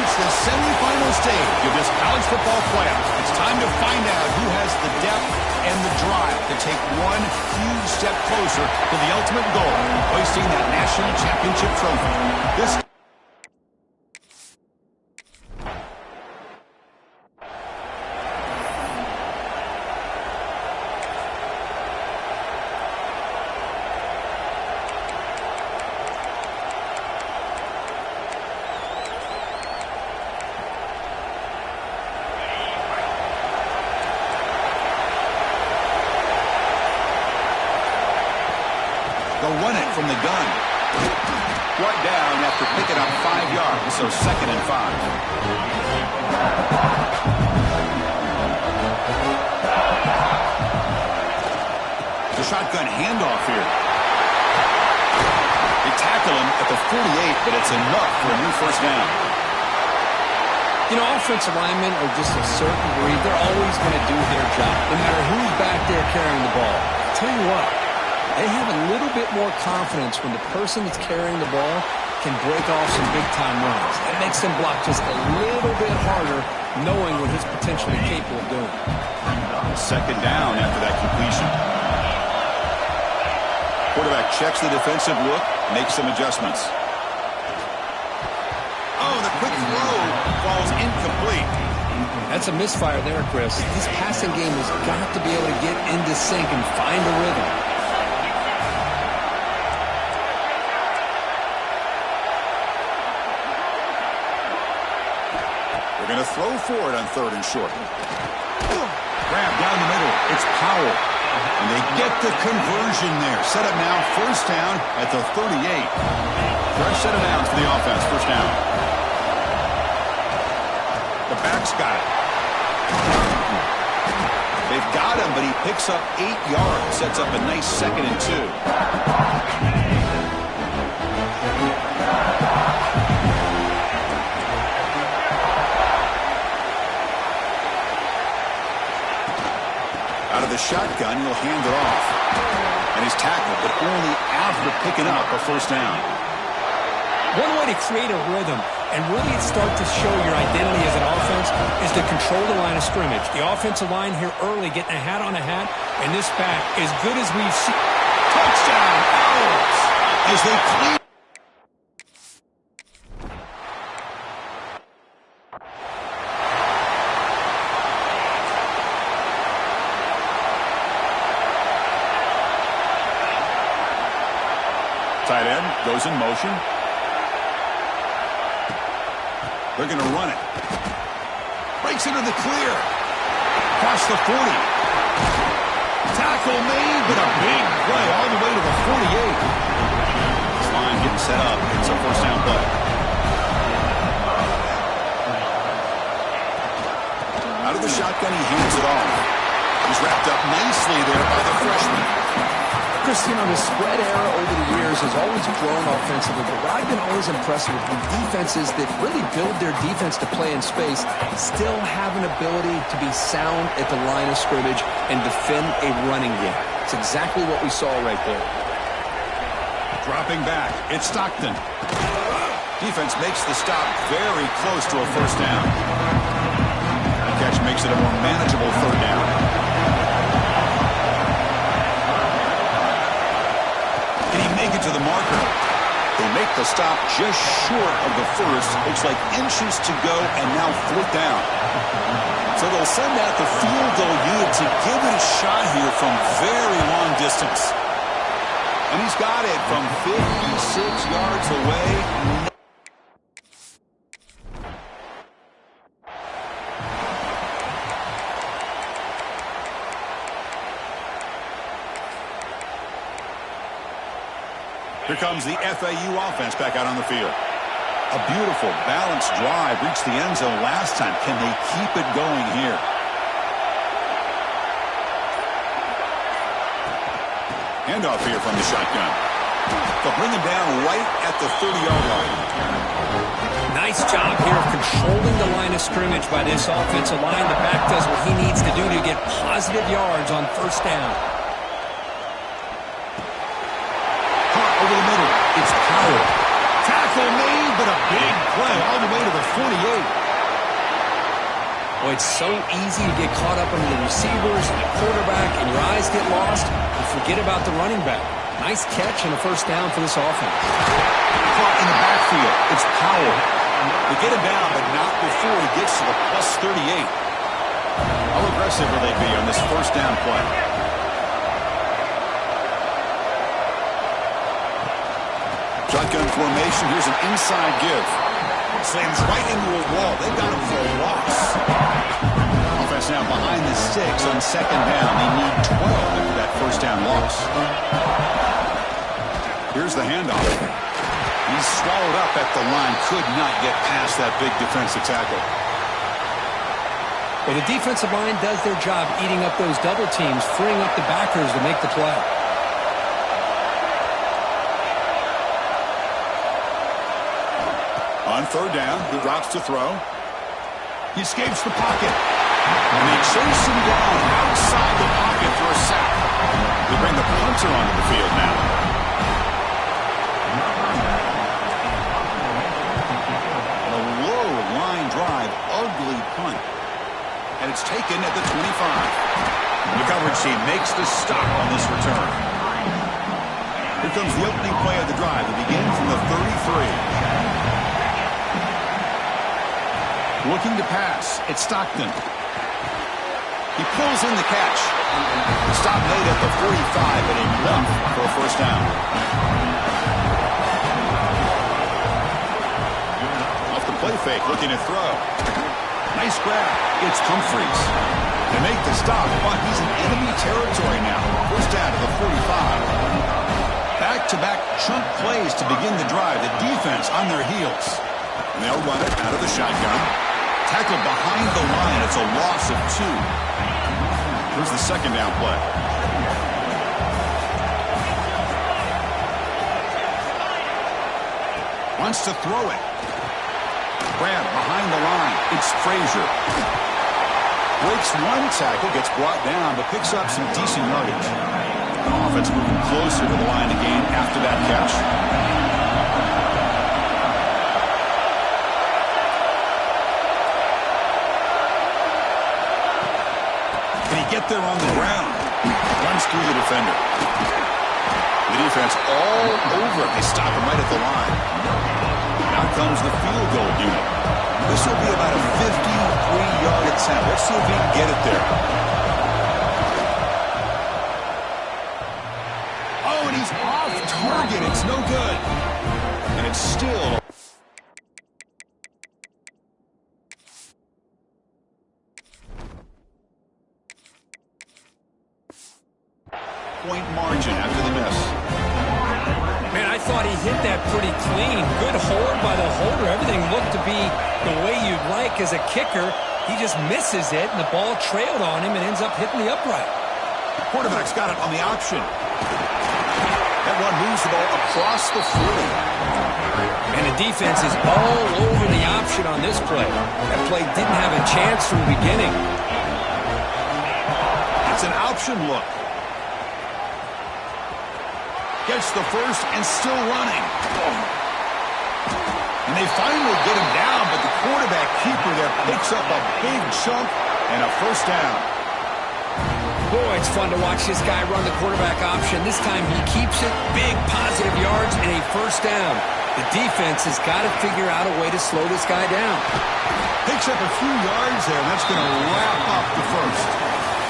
reached the semifinal stage of this college football playoff. It's time to find out who has the depth and the drive to take one huge step closer to the ultimate goal, hoisting that national championship trophy. This They'll run it from the gun. Brought down after picking up 5 yards, so 2nd and 5. The shotgun handoff here. They tackle him at the 48, but it's enough for a new first down. You know, offensive linemen are just a certain breed. They're always going to do their job, no matter who's back there carrying the ball. I'll tell you what, they have a little bit more confidence when the person that's carrying the ball can break off some big-time runs. That makes them block just a little bit harder, knowing what he's potentially capable of doing. 2nd down after that completion. Quarterback checks the defensive look, makes some adjustments. Oh, the quick throw falls incomplete. That's a misfire there, Chris. This passing game has got to be able to get into sync and find a rhythm. They're going to throw for it on 3rd and short. Grab down the middle. It's Powell. And they get the conversion there. Set up now, 1st down at the 38. Fresh set of downs for the offense, 1st down. The back's got it. They've got him, but he picks up 8 yards. Sets up a nice 2nd and 2. Out of the shotgun, he'll hand it off. And he's tackled, but only after picking up a 1st down. One way to create a rhythm and really start to show your identity as an offense is to control the line of scrimmage. The offensive line here early getting a hat on a hat, and this back, as good as we've seen. Touchdown, Owls! As they clean. Tight end goes in motion. They're going to run it. Breaks into the clear. Across the 40. Tackle made, but a big play all the way to the 48. This line getting set up. It's a 1st down play. Out of the shotgun, he hands it off. He's wrapped up nicely there by the freshman. Chris, you know, the spread era over the years has always grown offensively, but what I've been always impressed with defenses that really build their defense to play in space still have an ability to be sound at the line of scrimmage and defend a running game. It's exactly what we saw right there. Dropping back, it's Stockton. Defense makes the stop very close to a 1st down. The catch makes it a more manageable 3rd down. Make it to the marker. They make the stop just short of the 1st. Looks like inches to go, and now 4th down. So they'll send out the field goal unit to give it a shot here from very long distance. And he's got it from 56 yards away. Here comes the FAU offense back out on the field. A beautiful, balanced drive reached the end zone last time. Can they keep it going here? Handoff here from the shotgun. They'll bring him down right at the 30-yard line. Nice job here of controlling the line of scrimmage by this offensive line. The back does what he needs to do to get positive yards on 1st down. Over the middle, it's Powell. Tackle made, but a big play all the way to the 48. Well, it's so easy to get caught up under the receivers and the quarterback, and your eyes get lost, and forget about the running back. Nice catch and a first down for this offense. Caught in the backfield. It's Powell. They get him down, but not before he gets to the plus 38. How aggressive will they be on this first down play? Shotgun formation. Here's an inside give. Slams right into a wall. They got him for a loss. Offense now behind the sticks on second down. They need 12 after that first down loss. Here's the handoff. He's swallowed up at the line. Could not get past that big defensive tackle. Well, the defensive line does their job eating up those double teams, freeing up the backers to make the play. On third down, he drops to throw. He escapes the pocket. And they chase him down outside the pocket for a sack. They bring the punter onto the field now. A low line drive, ugly punt. And it's taken at the 25. The coverage team makes the stop on this return. Here comes the opening play of the drive. They begin from the 33. Looking to pass. It's Stockton. He pulls in the catch. Stop made at the 45, and enough for a first down. Off the play fake, looking to throw. Nice grab. It's Humphries. They make the stop, but he's in enemy territory now. First down to the 45. Back-to-back chunk plays to begin the drive. The defense on their heels. And they'll run it out of the shotgun. Tackled behind the line. It's a loss of 2. Here's the second down play. Wants to throw it. Grab behind the line. It's Frazier. Breaks one tackle, gets brought down, but picks up some decent yardage. Offense moving closer to the line of game after that catch. Get there on the ground. Runs through the defender. The defense all over. They stop him right at the line. Now comes the field goal unit. This will be about a 53-yard attempt. Let's see if he can get it there. Oh, and he's off target. It's no good. And it's still... point margin after the miss. Man, I thought he hit that pretty clean. Good hold by the holder. Everything looked to be the way you'd like as a kicker. He just misses it, and the ball trailed on him and ends up hitting the upright. Quarterback's got it on the option. That one moves the ball across the 40. And the defense is all over the option on this play. That play didn't have a chance from the beginning. It's an option look. Gets the first and still running. And they finally get him down, but the quarterback keeper there picks up a big chunk and a first down. Boy, it's fun to watch this guy run the quarterback option. This time he keeps it. Big positive yards and a first down. The defense has got to figure out a way to slow this guy down. Picks up a few yards there, and that's going to wrap up the first.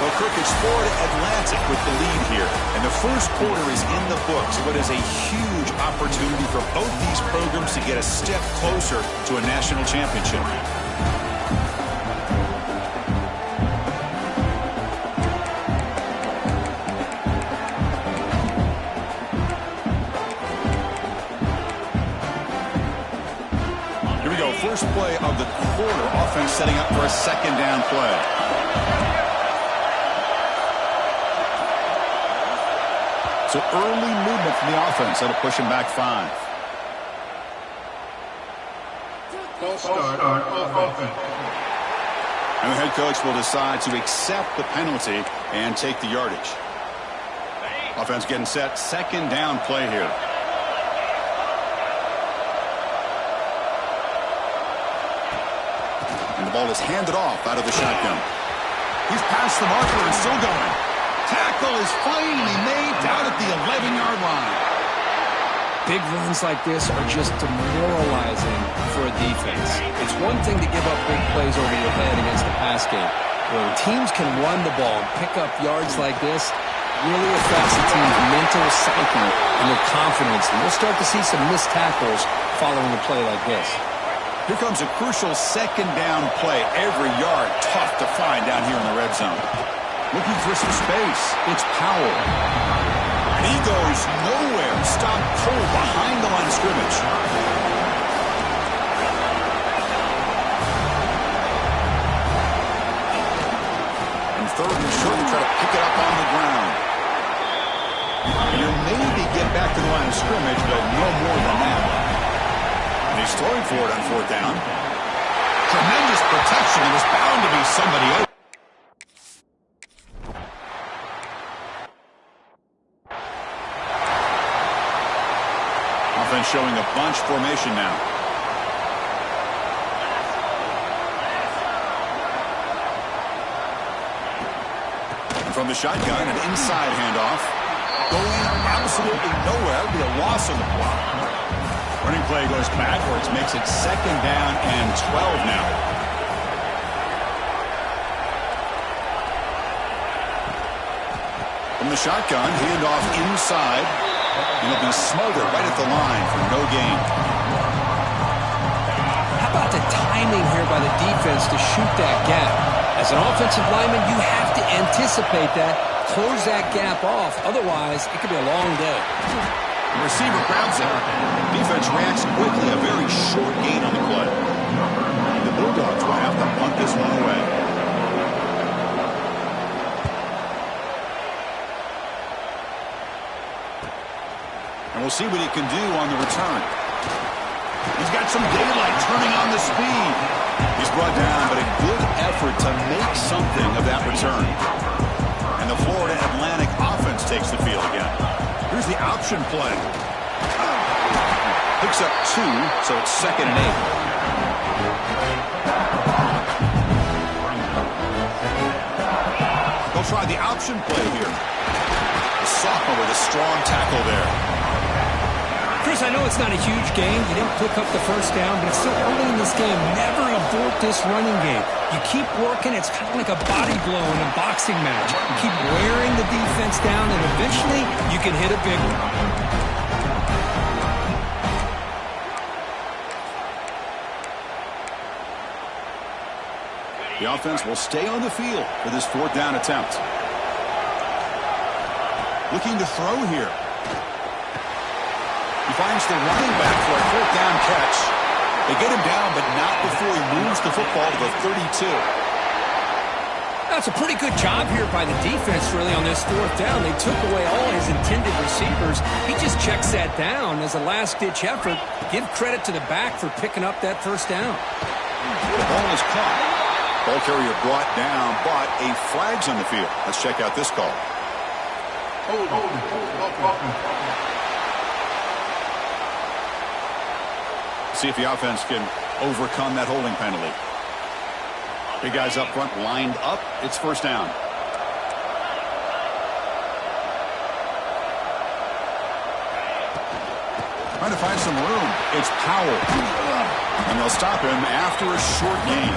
Well, Kirk, it's Florida Atlantic with the lead here. And the first quarter is in the books. What is a huge opportunity for both these programs to get a step closer to a national championship. Here we go. First play of the quarter. Offense setting up for a second down play. So early movement from the offense. That'll push him back 5. Start offense. And the head coach will decide to accept the penalty and take the yardage. Offense getting set. Second down play here. The ball is handed off out of the shotgun. He's past the marker and still going. Tackle is finally made down at the 11-yard line. Big runs like this are just demoralizing for a defense. It's one thing to give up big plays over your head against the pass game. When teams can run the ball and pick up yards like this, it really affects the team's mental psyche and their confidence. And we'll start to see some missed tackles following a play like this. Here comes a crucial second down play. Every yard tough to find down here in the red zone. Looking for some space. It's Powell. And he goes nowhere. Stopped cold behind the line of scrimmage. And third and short to try to pick it up on the ground. And he'll maybe get back to the line of scrimmage, but no more than that. And he's throwing for it on fourth down. Tremendous protection. It was bound to be somebody else. Offense showing a bunch formation now. And from the shotgun, an inside handoff. Going absolutely nowhere. That would be a loss on the play. Running play goes backwards, makes it second down and 12 now. From the shotgun, handoff inside. And it'll be smothered right at the line for no gain. How about the timing here by the defense to shoot that gap? As an offensive lineman, you have to anticipate that, close that gap off. Otherwise, it could be a long day. The receiver grabs it. Defense reacts quickly. A very short gain on the play. The Bulldogs will have to punt this one away. And we'll see what he can do on the return. He's got some daylight turning on the speed. He's brought down, but a good effort to make something of that return. And the Florida Atlantic offense takes the field again. Here's the option play. Picks up 2, so it's second and 8. They'll try the option play here. The sophomore with a strong tackle there. Chris, I know it's not a huge game. You didn't pick up the first down, but it's still early in this game. Never abort this running game. You keep working. It's kind of like a body blow in a boxing match. You keep wearing the defense down, and eventually you can hit a big one. The offense will stay on the field for this fourth down attempt. Looking to throw here. He finds the running back for a fourth down catch. They get him down, but not before he moves the football to the 32. That's a pretty good job here by the defense, really, on this fourth down. They took away all his intended receivers. He just checks that down as a last-ditch effort. Give credit to the back for picking up that first down. The ball is caught. Ball carrier brought down, but a flag's on the field. Let's check out this call. See if the offense can overcome that holding penalty. Big guys up front lined up. It's first down. Trying to find some room. It's Powell. And they'll stop him after a short gain.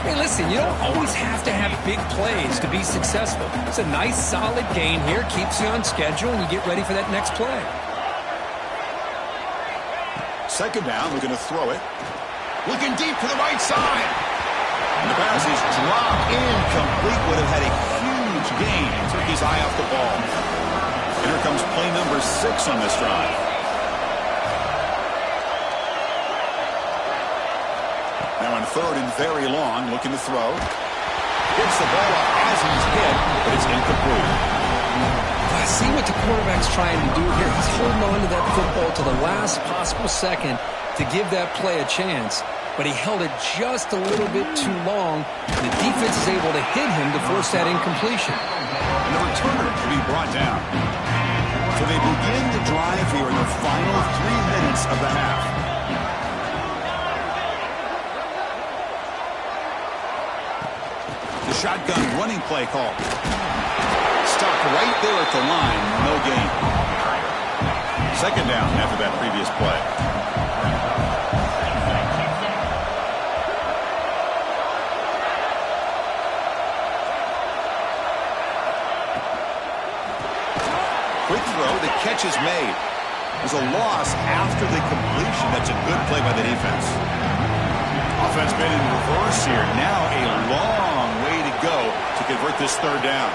Hey, listen, you don't always have to have big plays to be successful. It's a nice, solid gain here. Keeps you on schedule, and you get ready for that next play. Second down, looking to throw it. Looking deep to the right side. And the pass is dropped incomplete. Would have had a huge gain. Took his eye off the ball. And here comes play number 6 on this drive. Now on third and very long, looking to throw. Gets the ball up as he's hit, but it's incomplete. I see what the quarterback's trying to do here. He's holding on to that football to the last possible second to give that play a chance. But he held it just a little bit too long. The defense is able to hit him to force that incompletion. And the returner to be brought down. So they begin the drive here in the final 3 minutes of the half. Shotgun running play call. Stopped right there at the line. No gain. Second down after that previous play. Quick throw. The catch is made. There's a loss after the completion. That's a good play by the defense. Offense been in reverse here. Now a long way to go to convert this third down.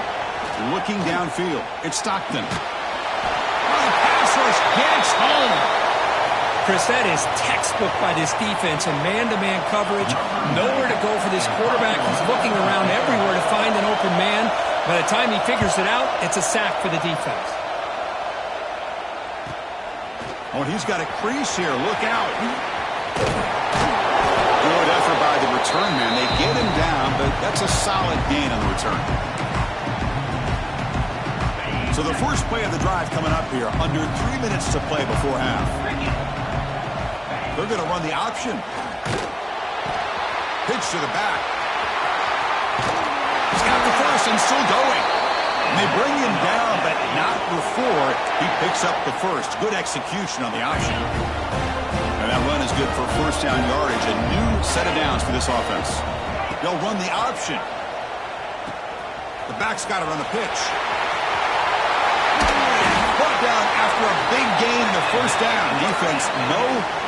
Looking downfield. It's Stockton. Oh, the pass rush gets home. Chris, that is textbook by this defense in man-to-man coverage. Nowhere to go for this quarterback. He's looking around everywhere to find an open man. By the time he figures it out, it's a sack for the defense. Oh, he's got a crease here. Look out. Good effort by the return man. They get him down, but that's a solid gain on the return. So the first play of the drive coming up here. Under 3 minutes to play before half. They're going to run the option. Pitch to the back. He's got the first and still going. And they bring him down, but not before he picks up the first. Good execution on the option. And that run is good for first down yardage. A new set of downs for this offense. They'll run the option. The back's got it on the pitch. Brought down after a big gain in the first down. Defense, no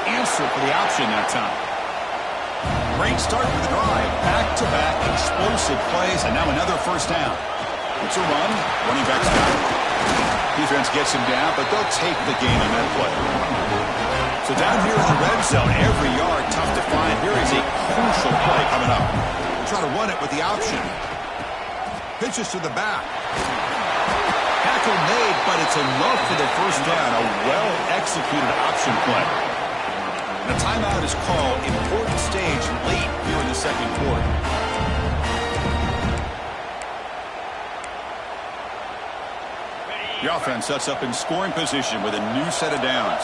answer for the option that time. Great start for the drive. Back-to-back explosive plays, and now another first down. It's a run. Running back's got it. Defense gets him down, but they'll take the gain on that play. So down here in the red zone, every yard tough to find. Here is a crucial play coming up. Try to run it with the option. Pitches to the back. Tackle made, but it's enough for the first down. A well-executed option play. The timeout is called. Important stage late here in the second quarter. The offense sets up in scoring position with a new set of downs.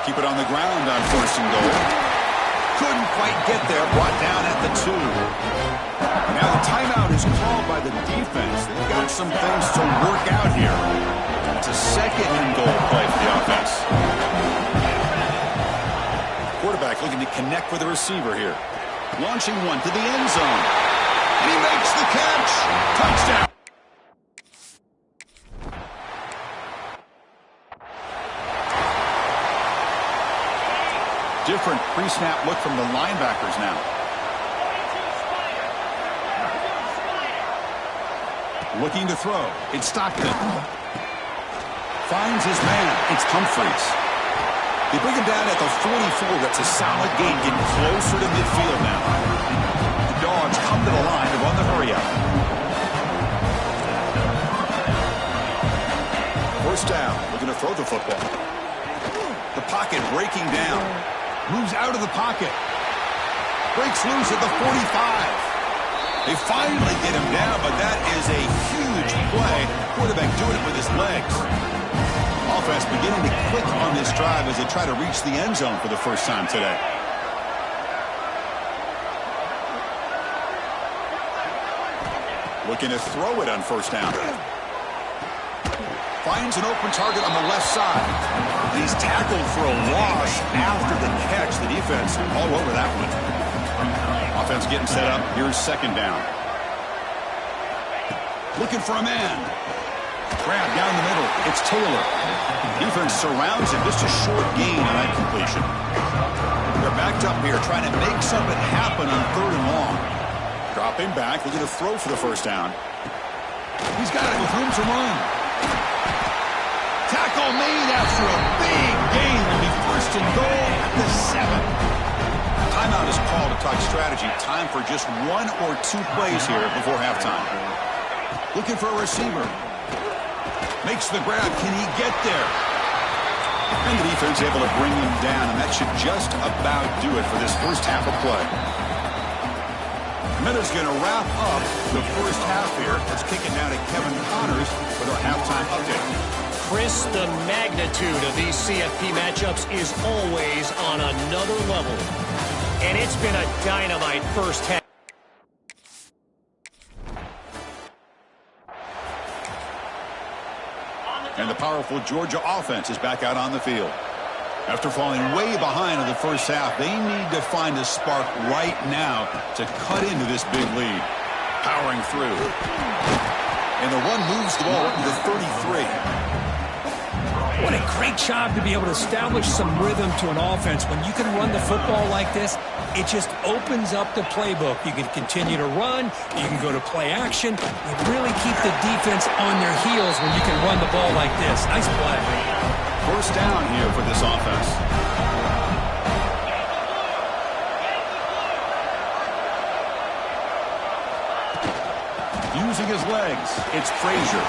Keep it on the ground on first and goal. Couldn't quite get there. Brought down at the 2. Now the timeout is called by the defense. They've got some things to work out here. It's a second and goal play for the offense. Quarterback looking to connect with the receiver here. Launching one to the end zone. And he makes the catch. Touchdown. Different pre-snap look from the linebackers now. Looking to throw. It's Stockton. Finds his man. It's Humphreys. They bring him down at the 44. That's a solid gain. Getting closer to midfield now. The Dogs come to the line to run the hurry up. First down. Looking to throw the football. The pocket breaking down. Moves out of the pocket. Breaks loose at the 45. They finally get him down, but that is a huge play. Quarterback doing it with his legs. Offense beginning to click on this drive as they try to reach the end zone for the first time today. Looking to throw it on first down. Finds an open target on the left side. He's tackled for a loss after the catch. The defense all over that one. Offense getting set up. Here's second down. Looking for a man. Grab down the middle. It's Taylor. Defense surrounds him. Just a short gain on that completion. They're backed up here trying to make something happen on third and long. Dropping back. Looking to throw for the first down. He's got it with room to run. Tackle made after a big gain. Will be first and goal at the 7. Timeout is called to talk strategy. Time for just 1 or 2 plays here before halftime. Looking for a receiver. Makes the grab. Can he get there? And the defense able to bring him down, and that should just about do it for this first half of play. And that is going to wrap up the first half here. Let's kick it now to Kevin Connors with our halftime update. Chris, the magnitude of these CFP matchups is always on another level. And it's been a dynamite first half. And the powerful Georgia offense is back out on the field. After falling way behind in the first half, they need to find a spark right now to cut into this big lead. Powering through. And the run moves the ball up to the 33. What a great job to be able to establish some rhythm to an offense. When you can run the football like this, it just opens up the playbook. You can continue to run. You can go to play action. You really keep the defense on their heels when you can run the ball like this. Nice play. First down here for this offense. Using his legs, it's Frazier.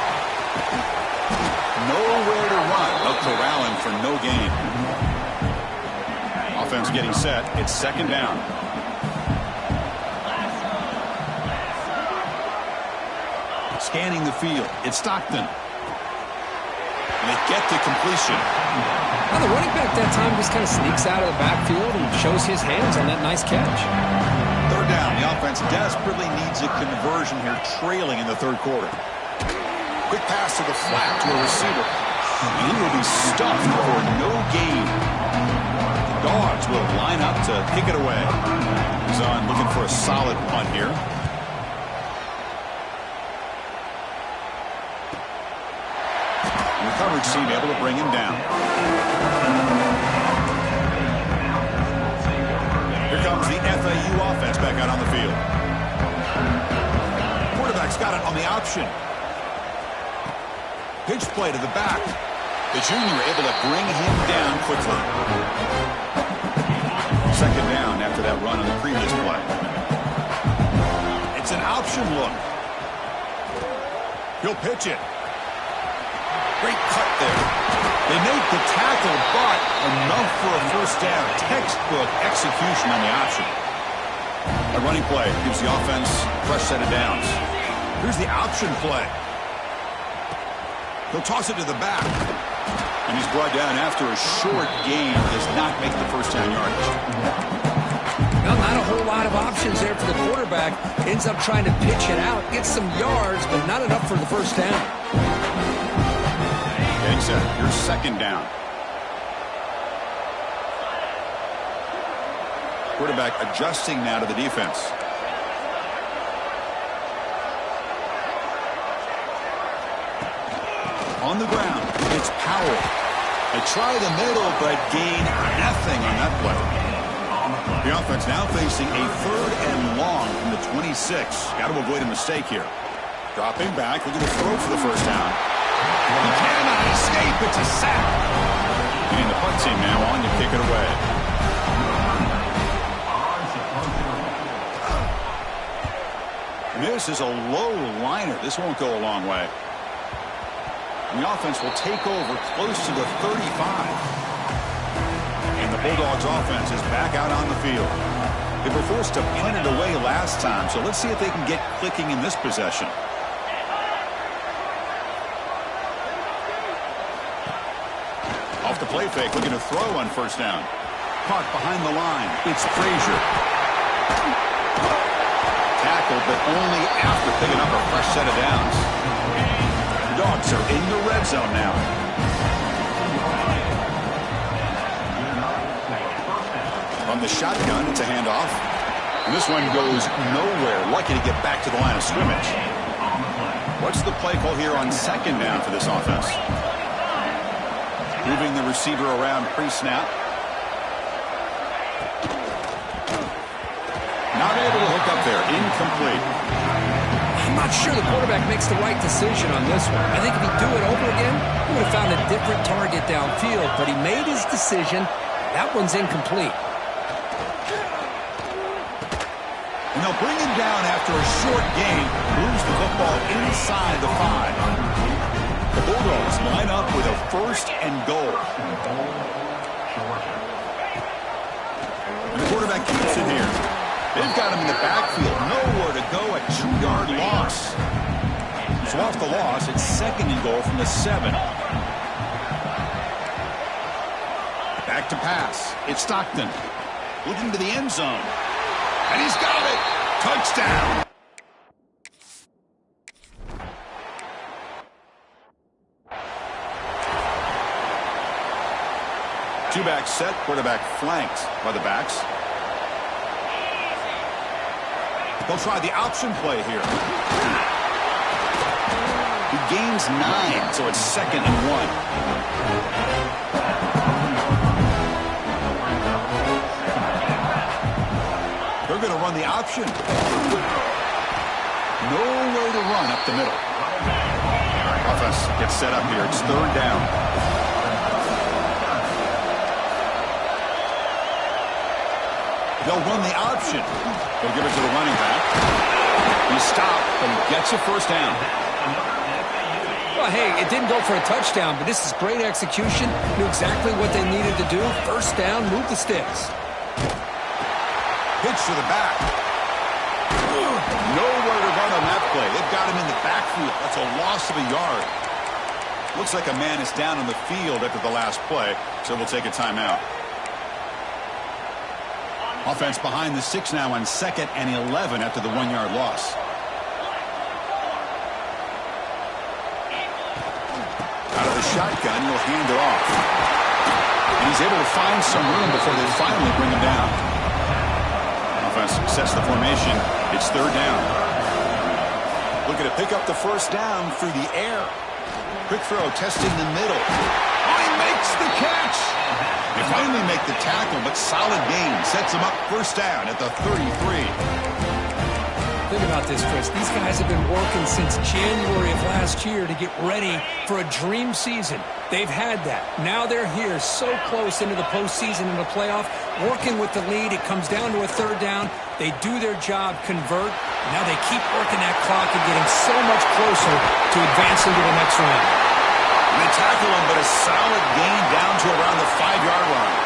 Nowhere to run. A corralling for no gain. Offense getting set. It's second down. Scanning the field. It's Stockton. And they get the completion. Well, the running back that time just kind of sneaks out of the backfield and shows his hands on that nice catch. Third down. The offense desperately needs a conversion here, trailing in the third quarter. Quick pass to the flat to a receiver. And he will be stuffed for no gain. The Dogs will line up to kick it away. He's on looking for a solid punt here. And the coverage team able to bring him down. Here comes the FAU offense back out on the field. Quarterback's got it on the option. Pitch play to the back. The junior able to bring him down quickly. Second down after that run on the previous play. It's an option look. He'll pitch it. Great cut there. They make the tackle, but enough for a first down. Textbook execution on the option. A running play gives the offense a fresh set of downs. Here's the option play. He'll toss it to the back. And he's brought down after a short gain. Does not make the first down yardage. Well, not a whole lot of options there for the quarterback. Ends up trying to pitch it out. Gets some yards, but not enough for the first down. Getting set. Here's second down. Quarterback adjusting now to the defense. On the ground, it's Powell. They try the middle, but gain nothing on that play. The offense now facing a third and long from the 26. Got to avoid a mistake here. Dropping back, looking to throw for the first down. He cannot escape. It's a sack. And the punt team now on to kick it away. This is a low liner. This won't go a long way. And the offense will take over close to the 35. And the Bulldogs offense is back out on the field. They were forced to punt it away last time, so let's see if they can get clicking in this possession. Off the play fake, looking to throw on first down. Caught behind the line. It's Frazier. Tackled, but only after picking up a fresh set of downs. The Dogs are in the red zone now. From the shotgun, it's a handoff. And this one goes nowhere. Lucky to get back to the line of scrimmage. What's the play call here on second down for this offense? Moving the receiver around pre-snap. Not able to hook up there. Incomplete. I'm not sure the quarterback makes the right decision on this one. I think if he'd do it over again, he would have found a different target downfield. But he made his decision. That one's incomplete. And they'll bring him down after a short gain. Moves the football inside the 5. The Bulldogs line up with a first and goal. And the quarterback keeps it here. They've got him in the backfield. Nowhere to go. A 2-yard loss. So off the loss, it's second and goal from the 7. Back to pass. It's Stockton. looking to the end zone. And he's got it. Touchdown. Two-back set, quarterback flanked by the backs. They'll try the option play here. He gains 9, so it's 2nd and 1. They're going to run the option. Nowhere to run up the middle. Offense gets set up here. It's 3rd down. They'll run the option. They'll give it to the running back. He stopped, but he gets a 1st down. Well, hey, it didn't go for a touchdown, but this is great execution. Knew exactly what they needed to do. 1st down, move the sticks. Pitch to the back. Nowhere to run on that play. They've got him in the backfield. That's a loss of a yard. Looks like a man is down on the field after the last play, so we'll take a timeout. Offense behind the 6 now on 2nd and 11 after the 1-yard loss. Out of the shotgun, he'll hand it off. And he's able to find some room before they finally bring him down. Offense sets the formation. It's 3rd down. Looking to pick up the 1st down through the air. Quick throw, testing the middle. Oh, he makes the catch! They finally make the tackle, but solid gain. Sets him up 1st down at the 33. Think about this, Chris. These guys have been working since January of last year to get ready for a dream season. They've had that. Now they're here so close into the postseason and the playoff, working with the lead. It comes down to a 3rd down. They do their job, convert. Now they keep working that clock and getting so much closer to advancing to the next round. They tackle him, but a solid gain down to around the 5-yard line.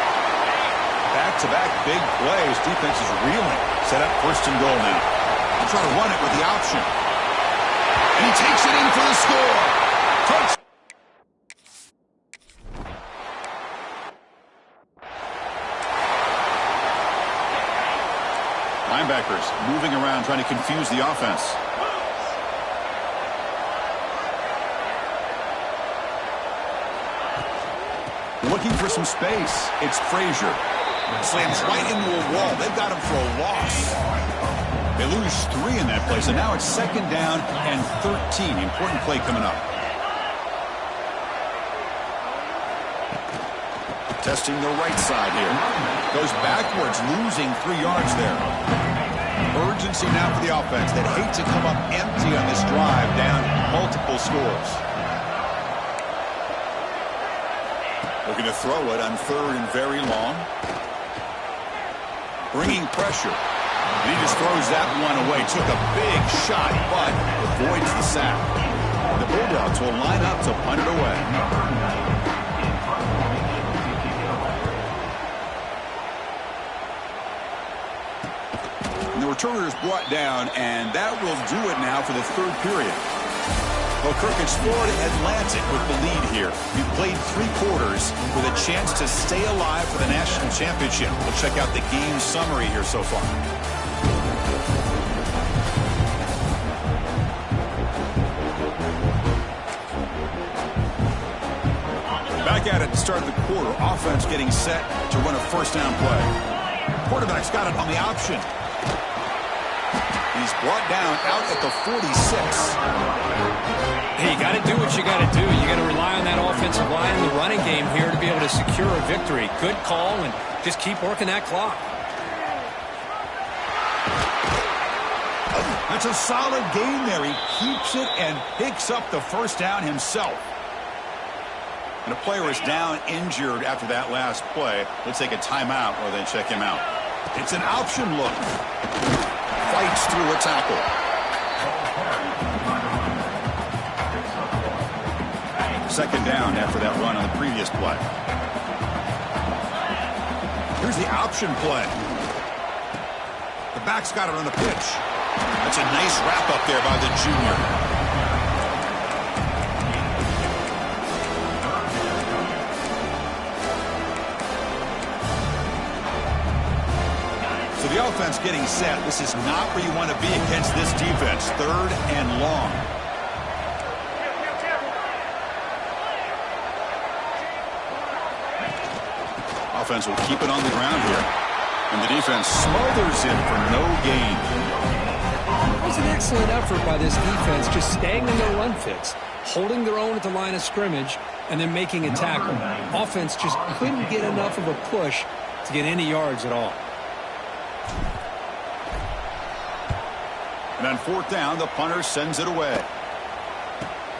Back-to-back big plays. Defense is reeling. Set up 1st and goal now. They'll try to run it with the option. And he takes it in for the score. Touch. Linebackers moving around, trying to confuse the offense. Looking for some space. It's Frazier. Slams right into a wall. They've got him for a loss. They lose 3 in that play, so now it's 2nd down and 13. Important play coming up. Testing the right side here. Goes backwards, losing 3 yards there. Urgency now for the offense. They'd hate to come up empty on this drive, down multiple scores. Looking to throw it on 3rd and very long. Bringing pressure. And he just throws that one away. Took a big shot, but avoids the sack. The Bulldogs will line up to punt it away. And the returner is brought down, and that will do it now for the 3rd period. Well, Kirk, it's Florida Atlantic with the lead here. We played 3 quarters with a chance to stay alive for the national championship. We'll check out the game summary here so far. Back at it to start the quarter. Offense getting set to run a 1st down play. Quarterback's got it on the option. He's brought down out at the 46. Hey, you got to do what you got to do. You got to rely on that offensive line and the running game here to be able to secure a victory. Good call, and just keep working that clock. That's a solid gain there. He keeps it and picks up the 1st down himself. And a player is down injured after that last play. Let's take a timeout or then check him out. It's an option look. Fights through a tackle. Second down after that run on the previous play. Here's the option play. The back's got it on the pitch. That's a nice wrap up there by the junior. offense getting set. This is not where you want to be against this defense. 3rd and long. Offense will keep it on the ground here. And the defense smothers him for no gain. It was an excellent effort by this defense, just staying in their run fits, holding their own at the line of scrimmage, and then making a tackle. Offense just couldn't get enough of a push to get any yards at all. And on 4th down, the punter sends it away.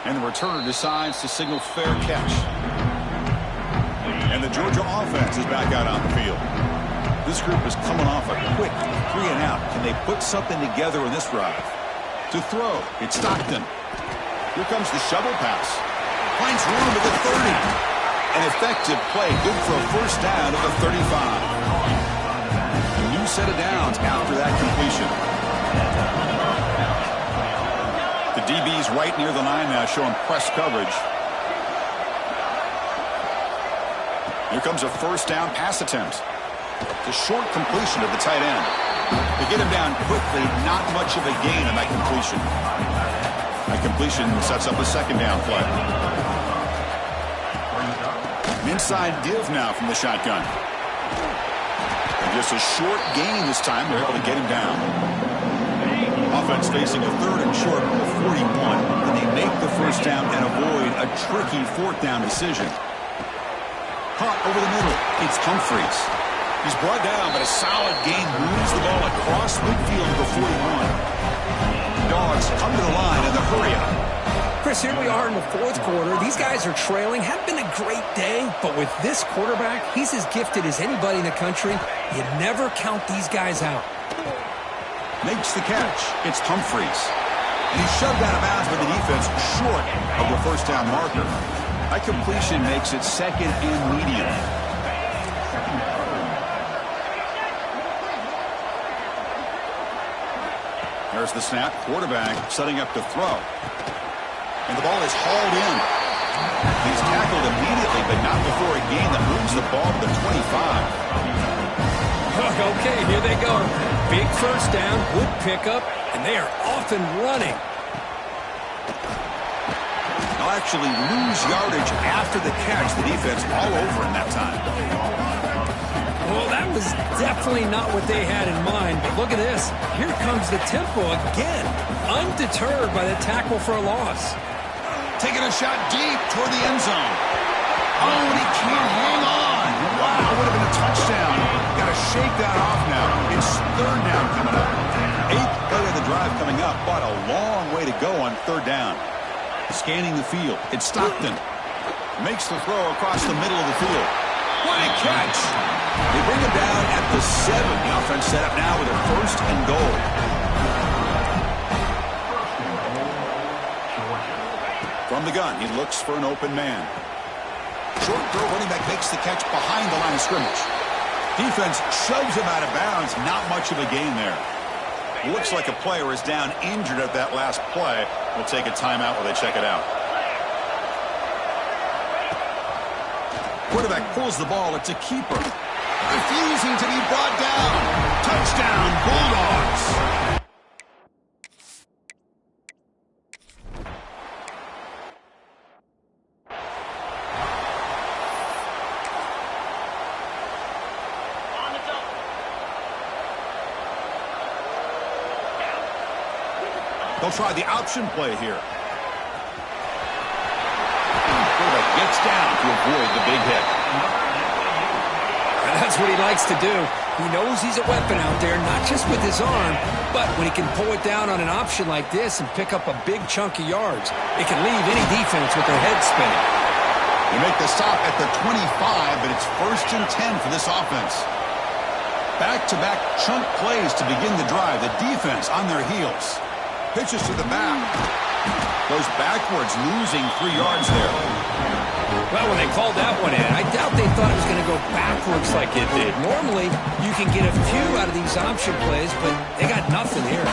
And the returner decides to signal fair catch. And the Georgia offense is back out on the field. This group is coming off a quick 3 and out. Can they put something together in this drive? To throw, it's Stockton. Here comes the shovel pass. Finds room at the 30. An effective play, good for a first down at the 35. A new set of downs after that completion. The DB's right near the line now, showing press coverage. Here comes a first down pass attempt. It's a short completion of the tight end. They get him down quickly, not much of a gain on that completion. That completion sets up a second down play. An inside div now from the shotgun. And just a short gain this time. They're able to get him down. Offense facing a 3rd and short from the 41. And they make the first down and avoid a tricky 4th down decision. Caught over the middle. It's Humphreys. He's brought down, but a solid gain moves the ball across midfield to the 41. Dogs come to the line in the hurry-up. Chris, here we are in the 4th quarter. These guys are trailing. Hadn't been a great day, but with this quarterback, he's as gifted as anybody in the country. You never count these guys out. Makes the catch. It's Humphreys. And he's shoved out of bounds by the defense short of the first down marker. That completion makes it 2nd and medium. There's the snap. Quarterback setting up to throw. And the ball is hauled in. He's tackled immediately, but not before a gain that moves the ball to the 25. Okay, here they go. Big first down, good pickup, and they are off and running. They'll actually lose yardage after the catch. The defense all over in that time. Well, that was definitely not what they had in mind, but look at this. Here comes the tempo again, undeterred by the tackle for a loss. Taking a shot deep toward the end zone. Oh, and he can't hang on. Wow, would have been a touchdown. Got to shake that off now. It's 3rd down coming up. 8th play of the drive coming up, but a long way to go on 3rd down. Scanning the field, it's Stockton. Makes the throw across the middle of the field. What a catch! They bring him down at the 7. The offense set up now with a 1st and goal. From the gun, he looks for an open man. Short throw, running back makes the catch behind the line of scrimmage. Defense shoves him out of bounds. Not much of a gain there. Looks like a player is down injured at that last play. We'll take a timeout while they check it out. Quarterback pulls the ball. It's a keeper. Refusing to be brought down. Touchdown, Bulldogs. They'll try the option play here. Quarterback gets down to avoid the big hit. That's what he likes to do. He knows he's a weapon out there, not just with his arm, but when he can pull it down on an option like this and pick up a big chunk of yards, it can leave any defense with their head spinning. They make the stop at the 25, but it's 1st and 10 for this offense. Back-to-back chunk plays to begin the drive. The defense on their heels. Pitches to the back. Goes backwards, losing 3 yards there. Well, when they called that one in, I doubt they thought it was going to go backwards like it did. Normally, you can get a few out of these option plays, but they got nothing here.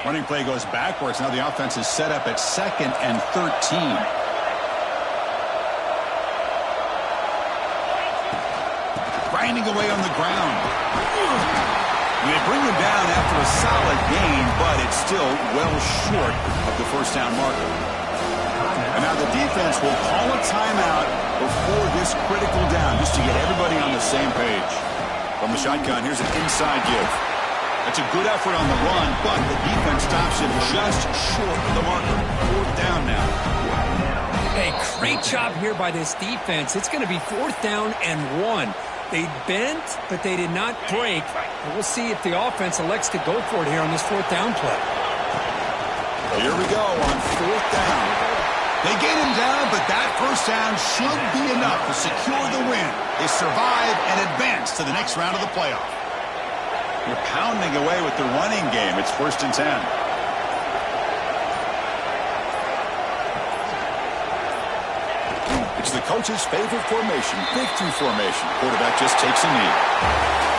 Running play goes backwards. Now the offense is set up at 2nd and 13. grinding away on the ground. They bring him down after a solid gain, but it's still well short of the first down marker. And now the defense will call a timeout before this critical down, just to get everybody on the same page. From the shotgun, here's an inside give. That's a good effort on the run, but the defense stops him just short of the marker. Fourth down now. Hey, great job here by this defense. It's going to be 4th down and 1. They bent, but they did not break. And we'll see if the offense elects to go for it here on this 4th down play. Here we go on 4th down. They get him down, but that first down should be enough to secure the win. They survive and advance to the next round of the playoff. You're pounding away with the running game. It's 1st and 10. It's the coach's favorite formation, victory formation. Quarterback just takes a knee.